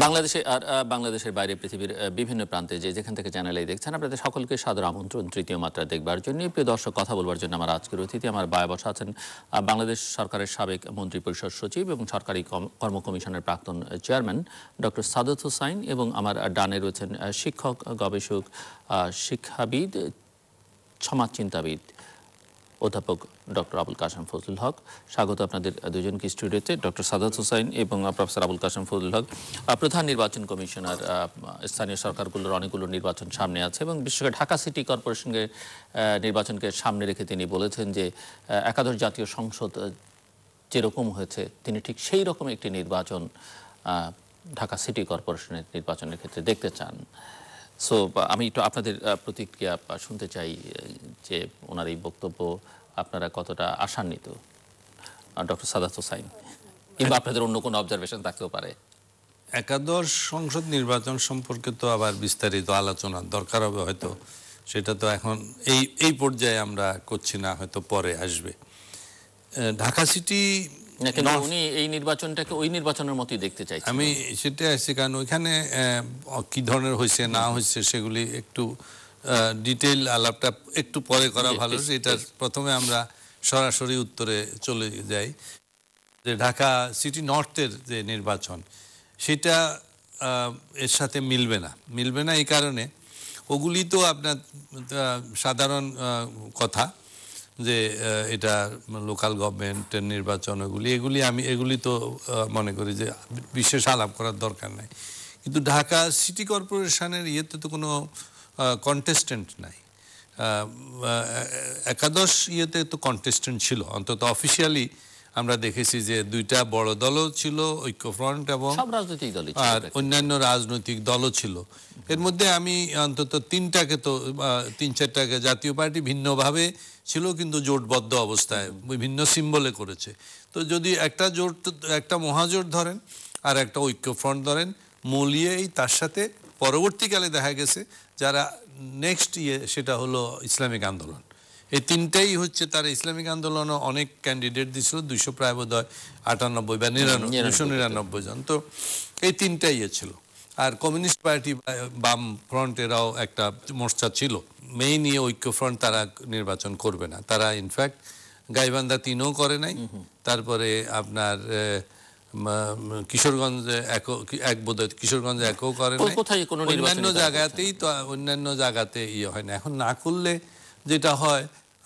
বাংলাদেশে আর বাংলাদেশের বাইরে পৃথিবীর বিভিন্ন প্রান্তে যেখান থেকে চ্যানেলে দেখছেন আপনাদের সকলকে সাদর আমন্ত্রণ তৃতীয় মাত্রা দেখবার জন্য। প্রিয় দর্শক, কথা বলবার জন্য আমার আজকের অতিথি আমার বায়ে বসা আছেন বাংলাদেশ সরকারের সাবেক মন্ত্রী পরিষদ সচিব এবং সরকারি কর্ম কমিশনের প্রাক্তন চেয়ারম্যান ডক্টর সাদত হোসাইন, এবং আমার ডানে রয়েছেন শিক্ষক, গবেষক, শিক্ষাবিদ, সমাজচিন্তাবিদ অধ্যাপক ডক্টর আবুল কাশেম ফজলুল হক। স্বাগত আপনাদের দুজনকে স্টুডিওতে। ডক্টর সাদত হোসাইন এবং প্রফেসর আবুল কাশেম ফজলুল হক প্রধান নির্বাচন কমিশনার। স্থানীয় সরকারগুলোর অনেকগুলো নির্বাচন সামনে আছে এবং বিশেষ করে ঢাকা সিটি কর্পোরেশনের নির্বাচনকে সামনে রেখে তিনি বলেছেন যে একাদশ জাতীয় সংসদ যেরকম হয়েছে তিনি ঠিক সেই রকম একটি নির্বাচন ঢাকা সিটি কর্পোরেশনের নির্বাচনের ক্ষেত্রে দেখতে চান। সো আমি একটু আপনাদের প্রতিক্রিয়া শুনতে চাই যে ওনার এই বক্তব্য আপনারা কতটা আশান্বিত। ডক্টর সাদাত হোসাইন, কিংবা আপনাদের অন্য কোনো অবজারভেশন থাকতেও পারে। একাদশ সংসদ নির্বাচন সম্পর্কে তো আবার বিস্তারিত আলোচনার দরকার হবে, হয়তো সেটা তো এখন এই পর্যায়ে আমরা করছি না, হয়তো পরে আসবে। ঢাকা সিটি উনি এই নির্বাচনটাকে ওই নির্বাচনের মতোই দেখতে চাই। আমি সেটা আসছি, কারণ ওইখানে কি ধরনের হয়েছে না হয়েছে সেগুলি একটু ডিটেইল আলাপটা একটু পরে করা ভালো। এটার প্রথমে আমরা সরাসরি উত্তরে চলে যাই যে ঢাকা সিটি নর্থের যে নির্বাচন সেটা এর সাথে মিলবে না এই কারণে ওগুলি তো আপনার সাধারণ কথা যে এটা লোকাল গভর্নমেন্টের নির্বাচন, এগুলি তো মনে করি যে বিশেষ আলাপ করার দরকার নাই। কিন্তু ঢাকা সিটি কর্পোরেশনের ইয়েতে তো কোনো কন্টেস্টেন্ট নাই। একাদশ ইয়েতে তো কন্টেস্টেন্ট ছিল, অন্তত অফিসিয়ালি আমরা দেখেছি যে দুইটা বড় দলও ছিল, ঐক্যফ্রন্ট এবং আর অন্যান্য রাজনৈতিক দলও ছিল। এর মধ্যে আমি অন্তত তিন চারটাকে জাতীয় পার্টি ভিন্নভাবে ছিল, কিন্তু জোটবদ্ধ অবস্থায় বিভিন্ন সিম্বলে করেছে। তো যদি একটা মহাজোট ধরেন আর একটা ঐক্যফ্রন্ট ধরেন, মূলিয়েই তার সাথে পরবর্তীকালে দেখা গেছে যারা নেক্সট সেটা হলো ইসলামিক আন্দোলন। এই তিনটাই হচ্ছে তারা ইসলামিক আন্দোলনও অনেক ক্যান্ডিডেট দিয়েছিল, 200 প্রায় বোধ হয় 98 বা 299 জন। তো এই তিনটাই ছিল। আর কমিউনিস্ট পার্টি বাম ফ্রন্টেরাও একটা মোর্চা ছিল। মেইন ঐক্যফ্রন্ট তারা নির্বাচন করবে না, তারা ইনফ্যাক্ট গাইবান্ধা 3ও করে নাই। তারপরে আপনার কিশোরগঞ্জে কিশোরগঞ্জে একও করে নাই। অন্যান্য জায়গাতে হয় না। এখন না করলে যেটা হয়,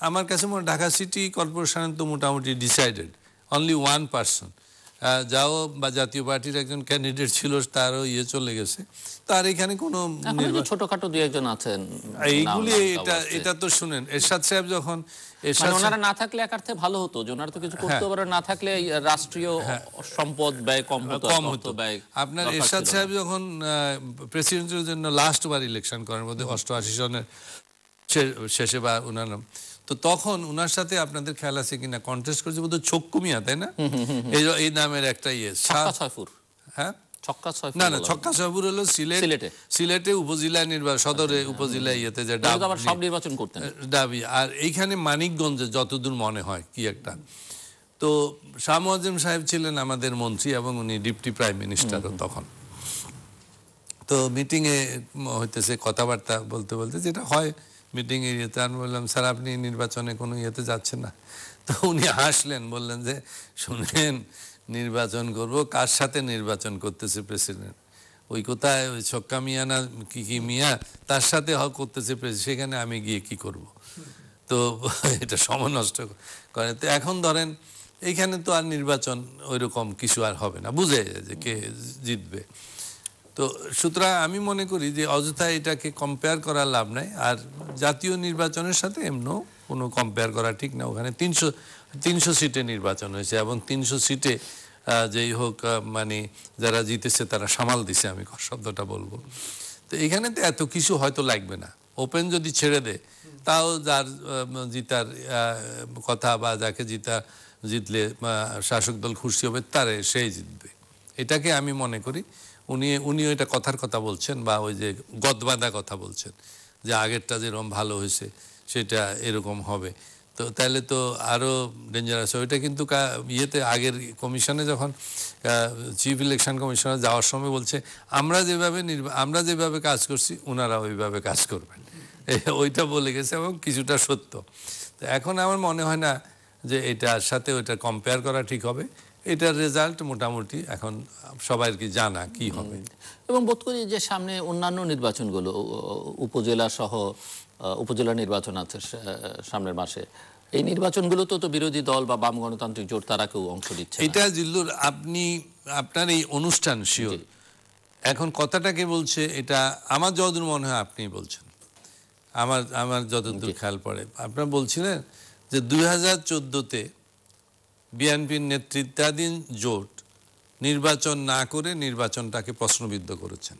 আমার কাছে মনে হয় ঢাকা সিটি কর্পোরেশন তো মোটামুটি ডিসাইডেড, অনলি ওয়ান পার্সন যাও বা জাতীয় পার্টির একজন ক্যান্ডিডেট ছিল, তারও চলে গেছে। তার এখানে কোনো ছোটখাটো দুই একজন আছেন এইগুলি। এটা তো শুনেন, এরশাদ সাহেব যখন ওনারা না থাকলে একার্থে ভালো হতো, যে ওনারা তো কিছু করতে পারে, না থাকলে রাষ্ট্রীয় সম্পদ ব্যয় কম হতো। আপনার এরশাদ সাহেব যখন প্রেসিডেন্টের জন্য লাস্ট বার ইলেকশন করেন, মধ্যে 88 সনের শেষে বা উনার, তো তখন উনার সাথে আপনাদের খেয়াল আছে কিনা কন্টেস্ট করেছে বোধহয় ছক্কু মিয়া, তাই না? এই নামের একটা হ্যাঁ, ছক্কা ছয়পুর হলো সিলেটে উপজেলা নির্বাচন, সদরে উপজেলা ইয়েতে যে সব নির্বাচন করতেন দাবি। আর এইখানে মানিকগঞ্জে যতদূর মনে হয় কি একটা, তো শাহ মোয়াজ্জেম সাহেব ছিলেন আমাদের মন্ত্রী এবং উনি ডিপটি প্রাইম মিনিস্টারও তখন। তো মিটিংয়ে হইতেছে কথাবার্তা বলতে যেটা হয় মিটিং এরিয়াতে, আমি বললাম স্যার আপনি নির্বাচনে কোনো ইয়েতে যাচ্ছেন না? তো উনি হাসলেন, বললেন যে শুনেন, নির্বাচন করব, কার সাথে নির্বাচন করতেছে প্রেসিডেন্ট? ওই কোথায় ওই ছক্কা মিয়া না কি মিয়া, তার সাথে করতেছে প্রেসিডেন্ট, সেখানে আমি গিয়ে কি করব? তো এটা সময় নষ্ট করে। তো এখন ধরেন এইখানে তো আর নির্বাচন ওইরকম কিছু আর হবে না, বুঝে যে কে জিতবে। তো সুতরাং আমি মনে করি যে অযথা এটাকে কম্পেয়ার করার লাভ নাই। আর জাতীয় নির্বাচনের সাথে এমনও কোনো কম্পেয়ার করা ঠিক না। ওখানে 300 সিটে নির্বাচন হয়েছে এবং 300 সিটে যেই হোক মানে যারা জিতেছে তারা সামাল দিছে, আমি শব্দটা বলবো। তো এখানে তো এত কিছু হয়তো লাগবে না, ওপেন যদি ছেড়ে দেয় তাও যার জিতার কথা বা যাকে জিতলে শাসক দল খুশি হবে সেই জিতবে। এটাকে আমি মনে করি উনিও এটা কথার কথা বলছেন, বা ওই যে গদবাঁধা কথা বলছেন যে আগেরটা যেরকম ভালো হয়েছে সেটা এরকম হবে। তো তাহলে তো আরো ডেঞ্জারাস। ওইটা কিন্তু ইয়েতে আগের কমিশনে যখন চিফ ইলেকশন কমিশনার যাওয়ার সময় বলছে আমরা যেভাবে কাজ করছি ওনারা ওইভাবে কাজ করবেন, ওইটা বলে গেছে এবং কিছুটা সত্য। তো এখন আমার মনে হয় না যে এটার সাথে ওইটা কম্পেয়ার করা ঠিক হবে। এটার রেজাল্ট মোটামুটি এখন সবাই কি জানা কি হবে। এবং বোধ করি যে সামনে অন্যান্য নির্বাচনগুলো উপজেলা সহ উপজেলা নির্বাচন আছে সামনের মাসে, এই নির্বাচনগুলো তো বিরোধী দল বা বাম গণতান্ত্রিক জোট তারা কেউ অংশ দিচ্ছে। এটা জিল্লুর আপনার এই অনুষ্ঠান শিওর এখন কথাটাকে বলছে, এটা আমার যতদূর মনে হয় আপনি বলছেন, আমার যতদূর খেয়াল পড়ে আপনারা বলছিলেন যে 2014-তে বিএনপির নেতৃত্বাধীন জোট নির্বাচন না করে নির্বাচনটাকে প্রশ্নবিদ্ধ করেছেন।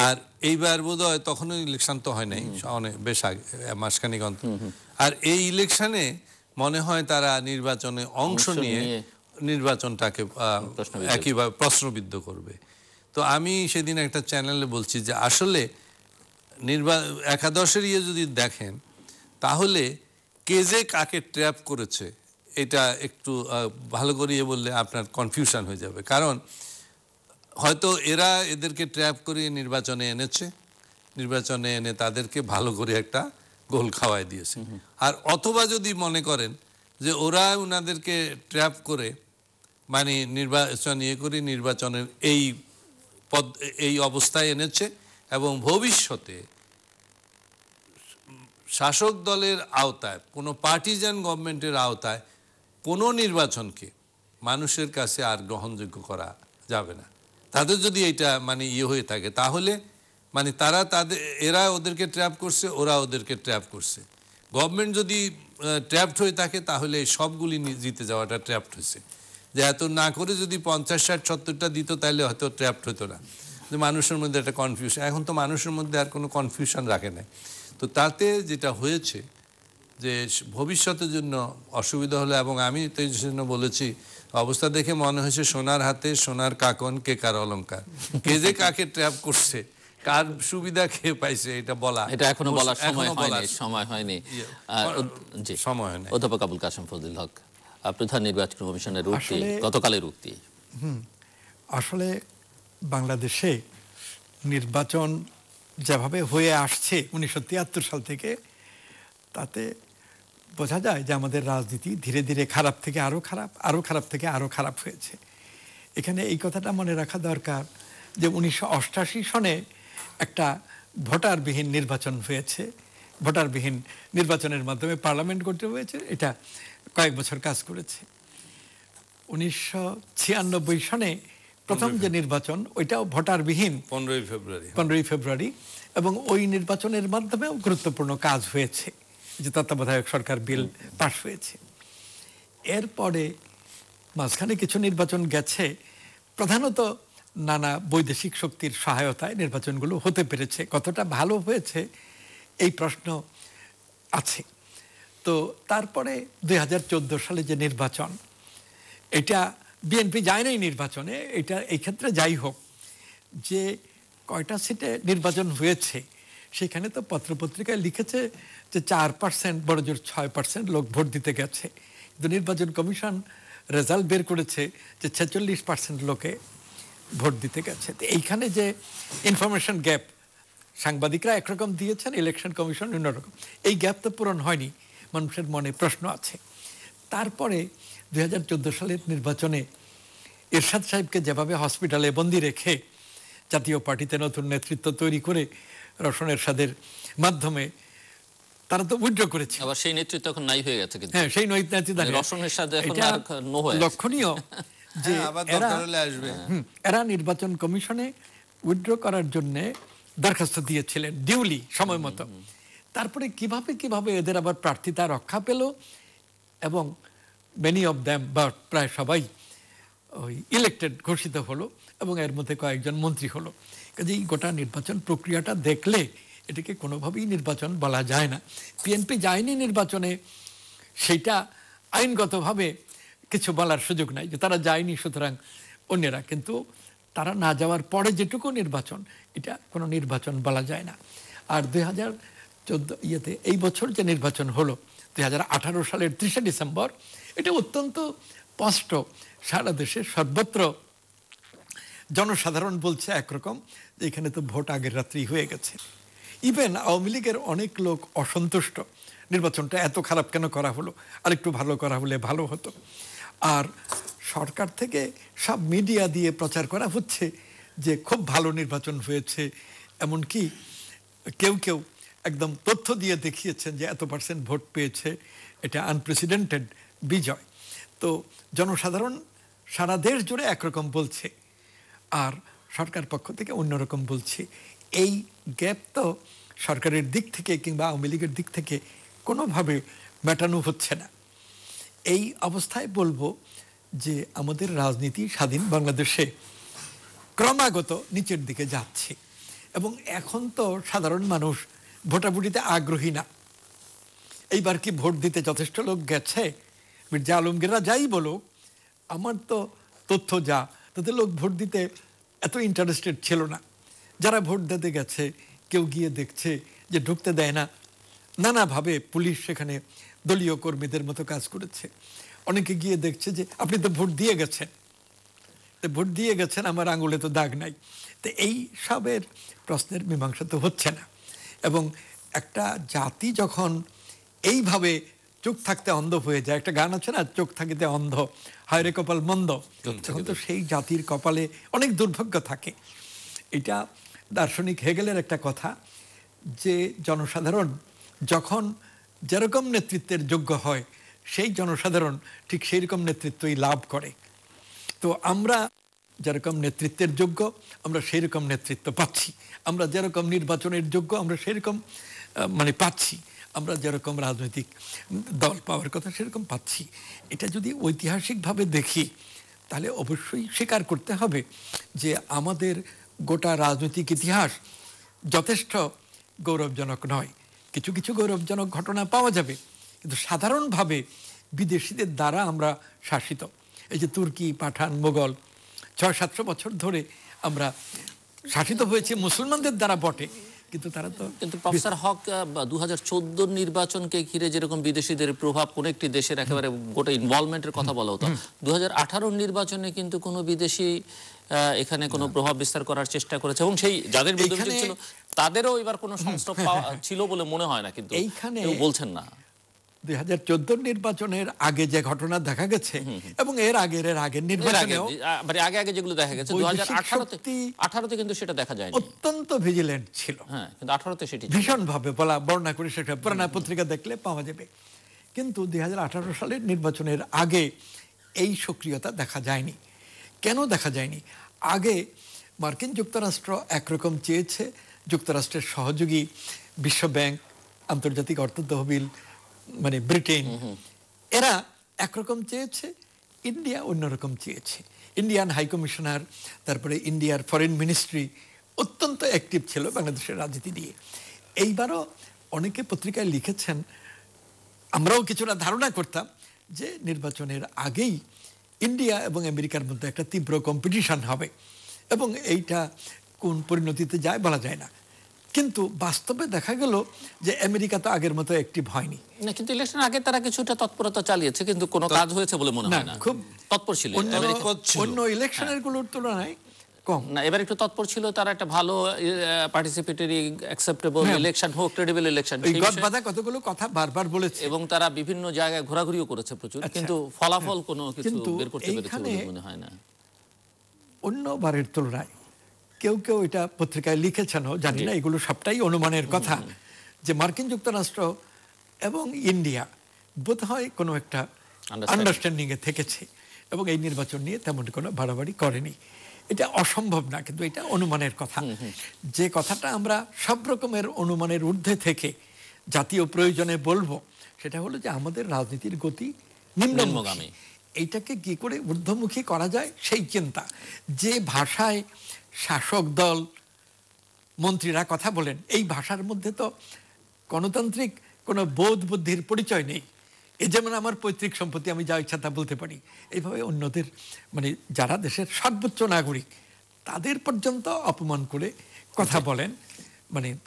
আর এইবার বোধহয় তখনও ইলেকশন তো হয় নাই, অনেক বেশ আগে, মাসখানেক অন্তর। আর এই ইলেকশনে মনে হয় তারা নির্বাচনে অংশ নিয়ে নির্বাচনটাকে একইভাবে প্রশ্নবিদ্ধ করবে। তো আমি সেদিন একটা চ্যানেলে বলছি যে আসলে একাদশের যদি দেখেন তাহলে কে যে কাকে ট্র্যাপ করেছে এটা একটু ভালো করিয়ে বললে আপনার কনফিউশন হয়ে যাবে। কারণ হয়তো এরা এদেরকে ট্র্যাপ করিয়ে নির্বাচনে এনেছে, নির্বাচনে এনে তাদেরকে ভালো করে একটা গোল খাওয়াই দিয়েছে। আর অথবা যদি মনে করেন যে ওরা ওনাদেরকে ট্র্যাপ করে মানে নির্বাচন করে নির্বাচনের এই অবস্থায় এনেছে এবং ভবিষ্যতে শাসক দলের আওতায় কোনো পার্টিজান গভর্নমেন্টের আওতায় কোনো নির্বাচনকে মানুষের কাছে আর গ্রহণযোগ্য করা যাবে না। তাদের যদি এটা মানে হয়ে থাকে তাহলে মানে এরা ওদেরকে ট্র্যাপ করছে, ওরা ওদেরকে ট্র্যাপ করছে। গভর্নমেন্ট যদি ট্র্যাপড হয়ে থাকে তাহলে সবগুলি জিতে যাওয়াটা ট্র্যাপড হয়েছে। যে এত না করে যদি 50, 60, 70টা দিত তাহলে হয়তো ট্র্যাপড হতো না। যে মানুষের মধ্যে একটা কনফিউশন, এখন তো মানুষের মধ্যে আর কোনো কনফিউশন রাখে নাই। তো তাতে যেটা হয়েছে যে ভবিষ্যতের জন্য অসুবিধা হলো। এবং আমি তো এই জন্য বলেছি অবস্থা দেখে মনে হয়েছে সোনার হাতে সোনার কাকন কে কার অলংকার, কে যে কাকে ট্র্যাপ করছে, কার সুবিধা খেয়ে পাইছে এটা বলা, এটা এখনো বলার সময় হয়নি। জি, সময় হয়নি। অধ্যাপক আবুল কাশেম ফজলুল হক, প্রধান নির্বাচন কমিশনের উক্তি, গতকালের উক্তি। আসলে বাংলাদেশে নির্বাচন যেভাবে হয়ে আসছে 1973 সাল থেকে, তাতে বোঝা যায় যে আমাদের রাজনীতি ধীরে ধীরে খারাপ থেকে আরো খারাপ, আরো খারাপ থেকে আরো খারাপ হয়েছে। এখানে এই কথাটা মনে রাখা দরকার যে 1988 সনে একটা ভোটারবিহীন নির্বাচন হয়েছে। ভোটারবিহীন নির্বাচনের মাধ্যমে পার্লামেন্ট গঠিত হয়েছে, এটা কয়েক বছর কাজ করেছে। 1996 সনে প্রথম যে নির্বাচন, ওইটাও ভোটারবিহীন, 15 ফেব্রুয়ারি, এবং ওই নির্বাচনের মাধ্যমেও গুরুত্বপূর্ণ কাজ হয়েছে, যে তত্ত্বাবধায়ক সরকার বিল পাস হয়েছে। এরপরে মাঝখানে কিছু নির্বাচন গেছে, প্রধানত নানা বৈদেশিক শক্তির সহায়তায় নির্বাচনগুলো হতে পেরেছে। কতটা ভালো হয়েছে এই প্রশ্ন আছে। তো তারপরে 2014 সালে যে নির্বাচন, এটা বিএনপি যায় নাই নির্বাচনে। এটা এই ক্ষেত্রে যাই হোক, যে কয়টা সিটে নির্বাচন হয়েছে সেখানে তো পত্রপত্রিকায় লিখেছে যে 4%, বড় জোর 6% লোক ভোট দিতে গেছে। কিন্তু নির্বাচন কমিশন রেজাল্ট বের করেছে যে 46% লোকে ভোট দিতে গেছে। তো এইখানে যে ইনফরমেশন গ্যাপ, সাংবাদিকরা একরকম দিয়েছেন, ইলেকশন কমিশন অন্যরকম, এই গ্যাপ তো পূরণ হয়নি, মানুষের মনে প্রশ্ন আছে। তারপরে 2014 সালের নির্বাচনে এরশাদ সাহেবকে যেভাবে হসপিটালে বন্দি রেখে জাতীয় পার্টিতে নতুন নেতৃত্ব তৈরি করে রওশন এরশাদের মাধ্যমে তারা তো উইথড্র করেছে। আবার সেই নেতৃত্ব এখন নাই হয়ে গেছে। কিন্তু হ্যাঁ, সেই নেতৃত্ব রওশন এরশাদ এখন আর নো হয়ে লক্ষণীয় যে এরা নির্বাচন কমিশনে উইথড্র করার জন্য দরখাস্ত দিয়েছিলেন ডিউলি, সময় মতো। তারপরে কিভাবে এদের আবার প্রার্থিতা রক্ষা পেল, এবং মেনি অফ দ্যাম, বা প্রায় সবাই ওই ইলেক্টেড ঘোষিত হলো, এবং এর মধ্যে কয়েকজন মন্ত্রী হলো। কাজে এই গোটা নির্বাচন প্রক্রিয়াটা দেখলে এটাকে কোনোভাবেই নির্বাচন বলা যায় না। বিএনপি যায়নি নির্বাচনে, সেইটা আইনগতভাবে কিছু বলার সুযোগ নাই, যে তারা যায়নি সুতরাং অন্যরা, কিন্তু তারা না যাওয়ার পরে যেটুকু নির্বাচন, এটা কোনো নির্বাচন বলা যায় না। আর 2014 এই বছর যে নির্বাচন হলো 2018 সালের 30শে ডিসেম্বর, এটা অত্যন্ত স্পষ্ট। সারা দেশে সর্বত্র জনসাধারণ বলছে একরকম, যে এখানে তো ভোট আগের রাত্রি হয়ে গেছে। ইভেন আওয়ামী লীগের অনেক লোক অসন্তুষ্ট, নির্বাচনটা এত খারাপ কেন করা হলো, আর একটু ভালো করা হলে ভালো হতো। আর সরকার থেকে সব মিডিয়া দিয়ে প্রচার করা হচ্ছে যে খুব ভালো নির্বাচন হয়েছে, এমনকি কেউ কেউ একদম তথ্য দিয়ে দেখিয়েছেন যে এত % ভোট পেয়েছে, এটা আনপ্রেসিডেন্টেড বিজয়। তো জনসাধারণ সারা দেশ জুড়ে একরকম বলছে, আর সরকার পক্ষ থেকে অন্যরকম বলছে। এই গ্যাপ তো সরকারের দিক থেকে কিংবা আওয়ামী লীগের দিক থেকে কোনোভাবে মেটানো হচ্ছে না। এই অবস্থায় বলবো যে আমাদের রাজনীতি স্বাধীন বাংলাদেশে ক্রমাগত নিচের দিকে যাচ্ছে, এবং এখন তো সাধারণ মানুষ ভোটাভুটিতে আগ্রহী না। এইবার কি ভোট দিতে যথেষ্ট লোক গেছে? মির্জা আলমগীররা যাই বলুক, আমার তো তথ্য যা, তাতে লোক ভোট দিতে এত ইন্টারেস্টেড ছিল না। যারা ভোট দিতে গেছে কেউ গিয়ে দেখছে যে ঢুকতে দেয় না, নানাভাবে পুলিশ সেখানে দলীয় কর্মীদের মতো কাজ করেছে। অনেকে গিয়ে দেখছে যে আপনি তো ভোট দিয়ে গেছেন, তো ভোট দিয়ে গেছেন, আমার আঙুলে তো দাগ নাই। তো এই সবের প্রশ্নের মীমাংসা তো হচ্ছে না। এবং একটা জাতি যখন এইভাবে চোখ থাকতে অন্ধ হয়ে যায়, একটা গান আছে না, চোখ থাকিতে অন্ধ হায় রে কপাল মন্দ, তখন তো সেই জাতির কপালে অনেক দুর্ভাগ্য থাকে। এটা দার্শনিক হেগেলের একটা কথা, যে জনসাধারণ যখন যেরকম নেতৃত্বের যোগ্য হয়, সেই জনসাধারণ ঠিক সেই রকম নেতৃত্বই লাভ করে। তো আমরা যেরকম নেতৃত্বের যোগ্য, আমরা সেই রকম নেতৃত্ব পাচ্ছি। আমরা যেরকম নির্বাচনের যোগ্য, আমরা সেরকম পাচ্ছি। আমরা যেরকম রাজনৈতিক দল পাওয়ার কথা সেরকম পাচ্ছি। এটা যদি ঐতিহাসিকভাবে দেখি, তাহলে অবশ্যই স্বীকার করতে হবে যে আমাদের গোটা রাজনৈতিক ইতিহাস যথেষ্ট গৌরবজনক নয়। কিছু কিছু গৌরবজনক ঘটনা পাওয়া যাবে, কিন্তু সাধারণভাবে বিদেশিদের দ্বারা আমরা শাসিত। এই যে তুর্কি, পাঠান, মোগল, 600-700 বছর ধরে আমরা শাসিত হয়েছে মুসলমানদের দ্বারা বটে, কিন্তু তারা তো। কিন্তু প্রফেসর হক, 2014 নির্বাচনকে ঘিরে যেরকম বিদেশিদের প্রভাব কোন একটি দেশের একেবারে গোটা ইনভলভমেন্টের কথা বলা হতো, 2018 নির্বাচনে কিন্তু কোনো বিদেশি এখানে কোনো প্রভাব বিস্তার করার চেষ্টা করেছে, এবং সেই যাদের বিরুদ্ধে ছিল তাদেরও এবার কোনো সংস্রব ছিল বলে মনে হয় না, কিন্তু এইখানে বলছেন না। 2014 নির্বাচনের আগে যে ঘটনা দেখা গেছে, এবং এর আগের নির্বাচনেও আগে যেগুলো দেখা গেছে, 2018-তে কিন্তু সেটা দেখা যায়নি। অত্যন্ত ভিজিল্যান্ট ছিল, হ্যাঁ, কিন্তু 18-তে সেটি ভীষণভাবে বর্ণনা করে, সেটা পুরানা পত্রিকা দেখলে পাওয়া যাবে। কিন্তু 2018 সালের নির্বাচনের আগে এই সক্রিয়তা দেখা যায়নি। কেন দেখা যায়নি? আগে মার্কিন যুক্তরাষ্ট্র একরকম চেয়েছে, যুক্তরাষ্ট্রের সহযোগী বিশ্ব ব্যাংক, আন্তর্জাতিক অর্থ তহবিল ব্রিটেন, এরা একরকম চেয়েছে, ইন্ডিয়া অন্যরকম চেয়েছে। ইন্ডিয়ান হাই কমিশনার, তারপরে ইন্ডিয়ার ফরেন মিনিস্ট্রি অত্যন্ত অ্যাক্টিভ ছিল বাংলাদেশের রাজনীতি নিয়ে। এইবারও অনেকে পত্রিকায় লিখেছেন, আমরাও কিছুটা ধারণা করতাম যে নির্বাচনের আগেই ইন্ডিয়া এবং আমেরিকার মধ্যে একটা তীব্র কম্পিটিশন হবে, এবং এইটা কোন পরিণতিতে যায় বলা যায় না। কিন্তু বাস্তবে দেখা গেল যে আমেরিকা তো আগের মতো অ্যাক্টিভ হয়নি। না, কিন্তু ইলেকশন আগে তারা কিছুটা তৎপরতা চালিয়েছে, কিন্তু কোনো কাজ হয়েছে বলে মনে হয় না। খুব তৎপর ছিল অন্য ইলেকশনের গুলোর তুলনায় কম। না, এবার একটু তৎপর ছিল, তারা একটা ভালো পার্টিসিপেটরি অ্যাকসেপ্টেবল ইলেকশন হোক, ক্রেডিবল ইলেকশন, এই গদবাঁধা কতগুলো কথা বারবার বলেছে, এবং তারা বিভিন্ন জায়গায় ঘোরাঘুরিও করেছে প্রচুর, কিন্তু ফলাফল কোনো কিছু বের করতে পেরেছে বলে মনে হয় না। অন্যবারের তুলনায় কেউ কেউ এটা পত্রিকায় লিখেছেন, জানি না, এগুলো সবটাই অনুমানের কথা, যে মার্কিন যুক্তরাষ্ট্র এবং ইন্ডিয়া বোধহয় কোনো একটা আন্ডারস্ট্যান্ডিং এ থেকেছে, এবং এই নির্বাচন নিয়ে তেমন কোনো বাড়াবাড়ি করেনি। এটা অসম্ভব না, কিন্তু এটা অনুমানের কথা। যে কথাটা আমরা সব রকমের অনুমানের ঊর্ধ্বে থেকে জাতীয় প্রয়োজনে বলবো, সেটা হলো যে আমাদের রাজনীতির গতি নিম্নগামী। এইটাকে কি করে ঊর্ধ্বমুখী করা যায় সেই চিন্তা। যে ভাষায় শাসক দল, মন্ত্রীরা কথা বলেন, এই ভাষার মধ্যে তো গণতান্ত্রিক কোনো বোধ বুদ্ধির পরিচয় নেই। এই যেমন আমার পৈতৃক সম্পত্তি, আমি যা ইচ্ছা তা বলতে পারি, এইভাবে অন্যদের যারা দেশের সর্বোচ্চ নাগরিক তাদের পর্যন্ত অপমান করে কথা বলেন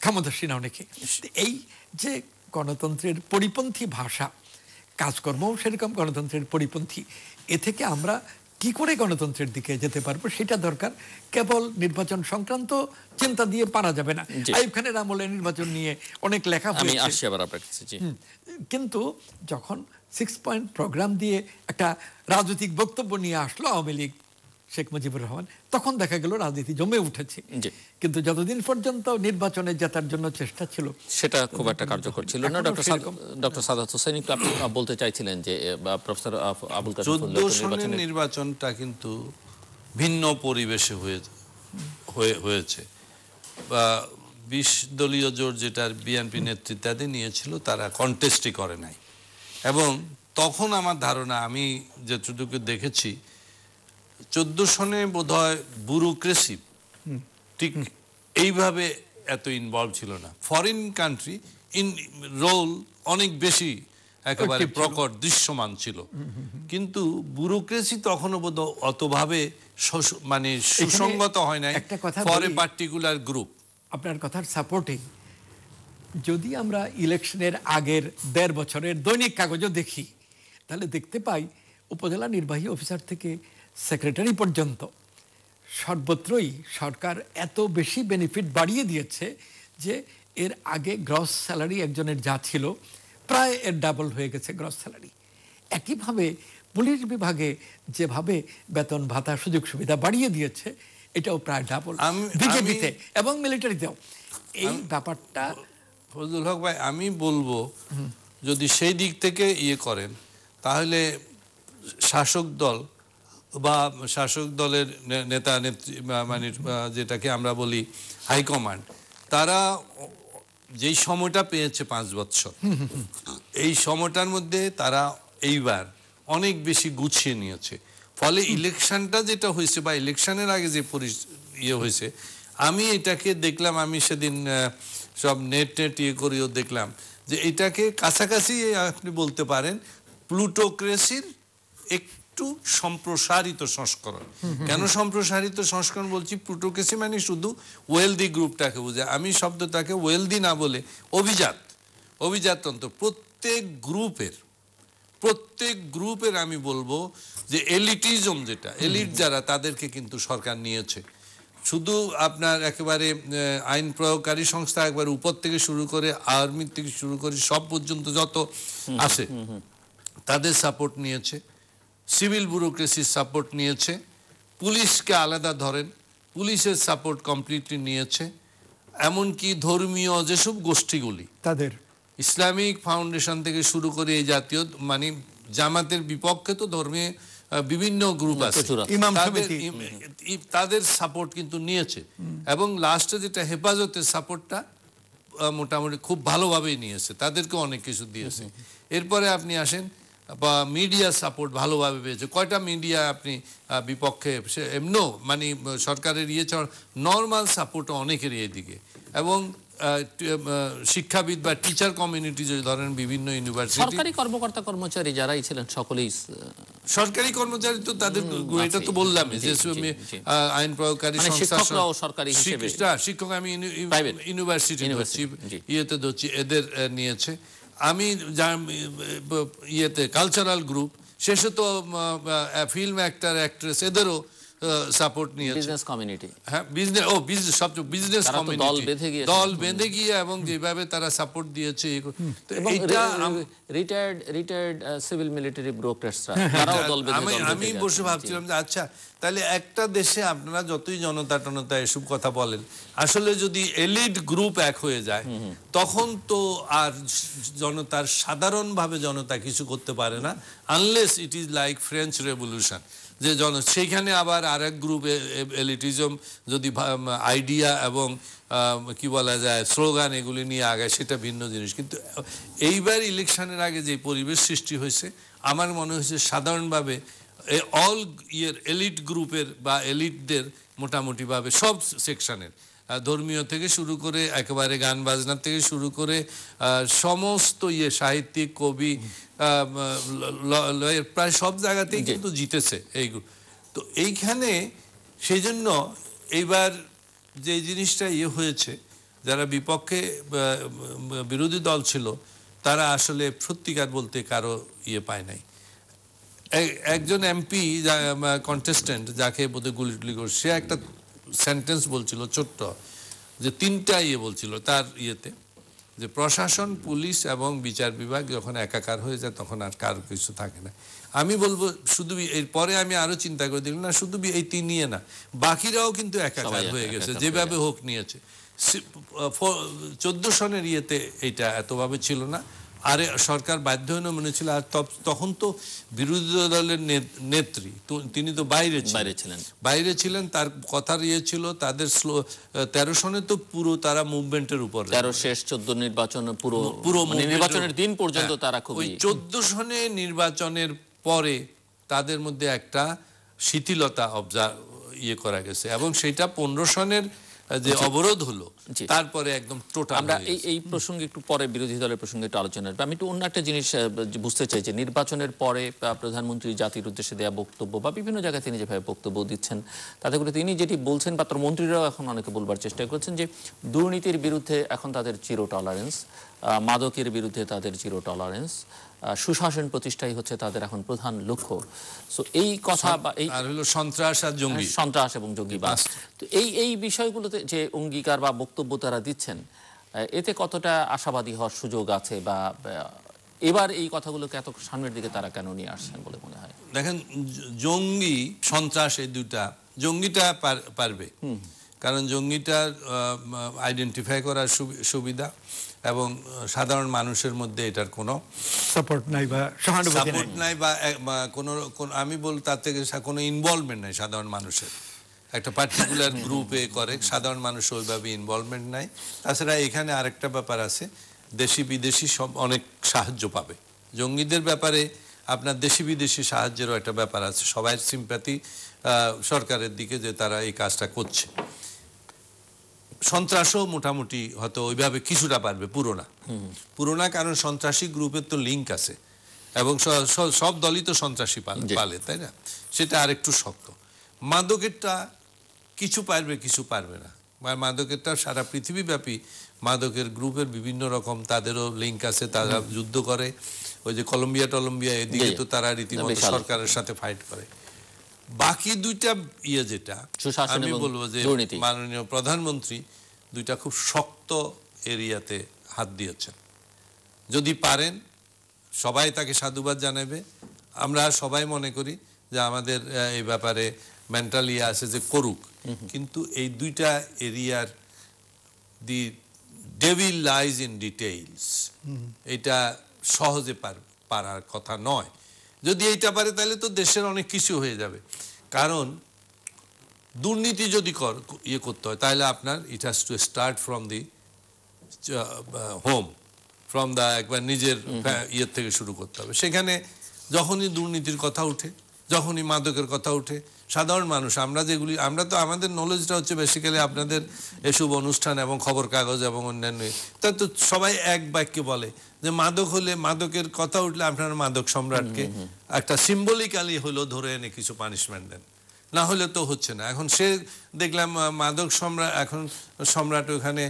ক্ষমতাসীন অনেকে। এই যে গণতন্ত্রের পরিপন্থী ভাষা, কাজকর্মও সেরকম গণতন্ত্রের পরিপন্থী। এ থেকে আমরা কি করে গণতন্ত্রের দিকে যেতে পারবো সেটা দরকার। কেবল নির্বাচন সংক্রান্ত চিন্তা দিয়ে পারা যাবে না। আইয়ুব খানের আমলে নির্বাচন নিয়ে অনেক লেখা হয়েছে, কিন্তু যখন 6 পয়েন্ট প্রোগ্রাম দিয়ে একটা রাজনৈতিক বক্তব্য নিয়ে আসলো আওয়ামী লীগ, শেখ মুজিবুর রহমান, তখন দেখা গেল রাজনীতি জমে উঠেছে। কিন্তু যতদিন পর্যন্ত নির্বাচনে জেতার জন্য চেষ্টা ছিল সেটা খুব একটা কার্যকর ছিল না। ডক্টর সাদাত হোসেন আপনি বলতে চাইছিলেন যে প্রফেসর আবুল কাশেম 14 সনের নির্বাচনটা কিন্তু ভিন্ন পরিবেশে হয়েছে, বা 20 দলীয় জোট যেটা বিএনপি নেতৃত্বাধীন নিয়েছিল তারা কন্টেস্টই করে নাই। এবং তখন আমার ধারণা, আমি যেটুকু দেখেছি, 14 সনে বোধহয় ব্যুরোক্রেসি ঠিক এইভাবে এত ইনভলভ ছিল না। ফরেন কান্ট্রি রোল অনেক বেশি একেবারে প্রকট দৃশ্যমান ছিল, কিন্তু ব্যুরোক্রেসি তখনও বোধ অতভাবে মানে সুসংগত হয় নাই ফর এ পার্টিকুলার গ্রুপ। আপনার কথার সাপোর্টিং, যদি আমরা ইলেকশনের আগের 1.5 বছরের দৈনিক কাগজও দেখি, তাহলে দেখতে পাই উপজেলা নির্বাহী অফিসার থেকে সেক্রেটারি পর্যন্ত সর্বত্রই সরকার এত বেশি বেনিফিট বাড়িয়ে দিয়েছে যে এর আগে গ্রস স্যালারি একজনের যা ছিল প্রায় এর ডাবল হয়ে গেছে গ্রস স্যালারি। একইভাবে পুলিশ বিভাগে যেভাবে বেতন ভাতা সুযোগ সুবিধা বাড়িয়ে দিয়েছে, এটাও প্রায় ডাবল বিজেপিতে এবং মিলিটারিতেও। এই ব্যাপারটা ফজলুল হক ভাই, আমি বলবো যদি সেই দিক থেকে করেন, তাহলে শাসক দল বা শাসক দলের নেতা নেত্রী, মানে যেটাকে আমরা বলি হাইকমান্ড, তারা যেই সময়টা পেয়েছে 5 বছর, এই সময়টার মধ্যে তারা এইবার অনেক বেশি গুছিয়ে নিয়েছে। ফলে ইলেকশনটা যেটা হয়েছে বা ইলেকশনের আগে যে হয়েছে, আমি এটাকে দেখলাম, আমি সেদিন সব নেট করেও দেখলাম যে এটাকে কাছাকাছি আপনি বলতে পারেন প্লুটোক্রেসির একটু সম্প্রসারিত সংস্করণ। কেন সম্প্রসারিত সংস্করণ বলছি? প্লুটোক্রেসি মানে শুধু ওয়েলদি গ্রুপটাকে বোঝায়। আমি শব্দটাকে ওয়েলদি না বলে অভিজাততন্ত্র, প্রত্যেক গ্রুপের আমি বলবো যে এলিটিজম, যেটা এলিট যারা, তাদেরকে কিন্তু সরকার নিয়েছে। শুধু আপনার একেবারে আইন প্রয়োগকারী সংস্থা, একবার উপর থেকে শুরু করে আর্মি থেকে শুরু করে সব পর্যন্ত যত আছে তাদের সাপোর্ট নিয়েছে, সিভিল ব্যুরোক্রেসির সাপোর্ট নিয়েছে, পুলিশকে আলাদা ধরেন, পুলিশের সাপোর্ট কমপ্লিটলি নিয়েছে, এমনকি ধর্মীয় যেসব গোষ্ঠীগুলি, তাদের ইসলামিক ফাউন্ডেশন থেকে শুরু করে এই জাতীয়, মানে জামাতের বিপক্ষে তো ধর্মে বিভিন্ন গ্রুপ আছে, তাদের সাপোর্ট কিন্তু নিয়েছে। এবং লাস্টে যেটা হেফাজতের সাপোর্টটা মোটামুটি খুব ভালোভাবেই নিয়েছে, তাদেরকে অনেক কিছু দিয়েছে। এরপরে আপনি আসেন, বা মিডিয়া সাপোর্ট ভালোভাবে পেয়েছে। কয়টা মিডিয়া আপনি বিপক্ষে, এমনও মানে সরকারের নর্মাল সাপোর্ট অনেকেরই এদিকে। এবং শিক্ষাবিদ বা টিচার কমিউনিটি, যদি ধরেন বিভিন্ন ইউনিভার্সিটি, সরকারি কর্মকর্তা কর্মচারী যারাই ছিলেন সকলেই সরকারি কর্মচারী, তো তাদের এটা তো বললাম যে আইন প্রয়োগকারী সংস্থা, শিক্ষক, আমি ইউনিভার্সিটি ইয়েতে ধরছি, এদের নিয়েছে। আমি কালচারাল গ্রুপ, শেষে তো ফিল্ম অ্যাক্টর অ্যাক্ট্রেস, এদেরও সাপোর্ট নিয়েছে। বিজনেস কমিউনিটি, হ্যাঁ, বিজনেস কমিউনিটি দল বেঁধে গিয়ে, এবং যেভাবে তারা সাপোর্ট দিয়েছে, রিটায়ার্ড সিভিল মিলিটারি ব্যুরোক্রেটসরা, তারাও দল বেঁধে। আমি বসে ভাবছিলাম যে আচ্ছা, তাহলে একটা দেশে আপনারা যতই জনতা এসব কথা বলেন, আসলে যদি এলিট গ্রুপ এক হয়ে যায়, তখন তো আর জনতার সাধারণভাবে জনতা কিছু করতে পারে না, unless it is like French revolution, যে সেইখানে আবার আরেক গ্রুপ এলিটিজম যদি আইডিয়া এবং কি বলা যায় স্লোগান এগুলি নিয়ে আগায়, সেটা ভিন্ন জিনিস। কিন্তু এইবার ইলেকশনের আগে যে পরিবেশ সৃষ্টি হয়েছে, আমার মনে হয়েছে সাধারণভাবে অল এলিট গ্রুপের বা এলিটদের মোটামুটিভাবে সব সেকশনের, ধর্মীয় থেকে শুরু করে একেবারে গান বাজনার থেকে শুরু করে সমস্ত সাহিত্যিক, কবি, প্রায় সব জায়গাতেই কিন্তু জিতেছে এইগুলো। তো এইখানে সেই জন্য এইবার যে জিনিসটা হয়েছে, যারা বিপক্ষে বিরোধী দল ছিল, তারা আসলে সত্যিকার বলতে কারো ইয়ে পায় নাই। একজন এমপি কন্টেস্টেন্ট যাকে বোধহয় গুলি করে, সে একটা সেন্টেন্স বলছিল ছোট্ট, যে 3টা বলছিল তার ইয়েতে, যে প্রশাসন, পুলিশ এবং বিচার বিভাগ যখন একাকার হয়ে যায় তখন আর কারো কিছু থাকে না। আমি বলবো শুধু এরপরে আমি আরো চিন্তা করে দিলাম, না শুধু এই 3 নিয়ে না, বাকিরাও কিন্তু একাকার হয়ে গেছে, যেভাবে হোক নিয়েছে। 14 সনের ইয়েতে এইটা এতভাবে ছিল না। আরে সরকার বাধ্য হয়ে মনে ছিল। আর তখন তো বিরোধী দলের নেত্রী, তিনি তো বাইরে ছিলেন, তার কথার ছিল তাদের 13 সনে তো পুরো তারা মুভমেন্টের উপর, 13 শেষ 14 নির্বাচন পুরো নির্বাচনের দিন পর্যন্ত তারা খুব, ওই 14 সনে নির্বাচনের পরে তাদের মধ্যে একটা শিথিলতা করা গেছে, এবং সেটা 15 সনের যে অবরোধ হলো তারপরে একদম টোটাল। আমরা এই প্রসঙ্গে একটু পরে বিরোধী দলের প্রসঙ্গে একটু আলোচনা করব। আমি একটু অন্য একটা জিনিস বুঝতে চাই যে নির্বাচনের পরে প্রধানমন্ত্রী জাতির উদ্দেশ্যে দেওয়া বক্তব্য বা বিভিন্ন জায়গায় তিনি যেভাবে বক্তব্য দিচ্ছেন, তাতে করে তিনি যেটি বলছেন বা তার মন্ত্রীরাও এখন অনেকে বলবার চেষ্টা করছেন যে দুর্নীতির বিরুদ্ধে এখন তাদের জিরো টলারেন্স, মাদকের বিরুদ্ধে তাদের জিরো টলারেন্স, সুশাসন প্রতিষ্ঠাই হচ্ছে তাদের এখন প্রধান লক্ষ্য। সো এই কথা বা এই হলো সন্ত্রাস এবং জঙ্গিবাদ, তো এই বিষয়গুলোতে যে অঙ্গীকার বা বক্তব্য তারা দিচ্ছেন, এতে কতটা আশাবাদী হওয়ার সুযোগ আছে, বা এবার এই কথাগুলোকে এত সামনের দিকে তারা কেন নিয়ে আসছেন বলে মনে হয়? দেখেন, জঙ্গি সন্ত্রাস এই দুইটা, জঙ্গিটা পারবে, কারণ জঙ্গিটার আইডেন্টিফাই করার সুবিধা, এবং সাধারণ মানুষের মধ্যে এটার কোনো সাপোর্ট নাই বা সহানুভূতি নাই, বা কোনো আমি বলবো তার থেকে কোনো ইনভলভমেন্ট নাই সাধারণ মানুষের। একটা পার্টিকুলার গ্রুপে করে, সাধারণ মানুষ ওইভাবে ইনভলভমেন্ট নাই। তাছাড়া এখানে আরেকটা ব্যাপার আছে, দেশি বিদেশি সব অনেক সাহায্য পাবে। জঙ্গিদের ব্যাপারে আপনার দেশি বিদেশি সাহায্যেরও একটা ব্যাপার আছে, সবাই সিম্প্যাথি সরকারের দিকে যে তারা এই কাজটা করছে। সন্ত্রাসও মোটামুটি হয়তো ওইভাবে কিছুটা পারবে, পুরো না, কারণ সন্ত্রাসী গ্রুপের তো লিঙ্ক আছে, এবং সব দলই তো সন্ত্রাসী পালে, তাই না? সেটা আরেকটু শক্ত। মাদকেরটা কিছু পারবে, কিছু পারবে না। মাদকেরটা সারা পৃথিবীব্যাপী মাদকের গ্রুপের বিভিন্ন রকম তাদেরও লিঙ্ক আছে, তারা যুদ্ধ করে। ওই যে কলম্বিয়া এদিকে তো তারা রীতিমতো সরকারের সাথে ফাইট করে। বাকি দুইটা যেটা আমি বলবো যে মাননীয় প্রধানমন্ত্রী দুইটা খুব শক্ত এরিয়াতে হাত দিয়েছেন। যদি পারেন সবাই তাকে সাধুবাদ জানাবে। আমরা সবাই মনে করি যে আমাদের এই ব্যাপারে মেন্টালি আছে যে করুক, কিন্তু এই দুইটা এরিয়ার দি ডেভিল লাইজ ইন ডিটেইলস, এটা সহজে পারার কথা নয়। যদি এইটা পারে তাহলে তো দেশের অনেক কিছু হয়ে যাবে। কারণ দুর্নীতি যদি করতে হয় তাহলে আপনার it has to start from the home, from the একবার নিজের ইয়ের থেকে শুরু করতে হবে। সেখানে যখনই দুর্নীতির কথা উঠে, যখনই মাদকের কথা উঠে, সাধারণ মানুষ আমরা তো আমাদের নলেজটা হচ্ছে বেসিক্যালি আপনাদের এসব অনুষ্ঠান এবং খবর কাগজ এবং অন্যান্য, তা তো সবাই এক বাক্যে বলে যে মাদক হলে, মাদকের কথা উঠলে আপনারা মাদক সম্রাটকে একটা সিম্বলিক্যালি হলো ধরে এনে কিছু পানিশমেন্ট দেন, না হলে তো হচ্ছে না। এখন সে দেখলাম মাদক সম্রাট, এখন সম্রাট ওখানে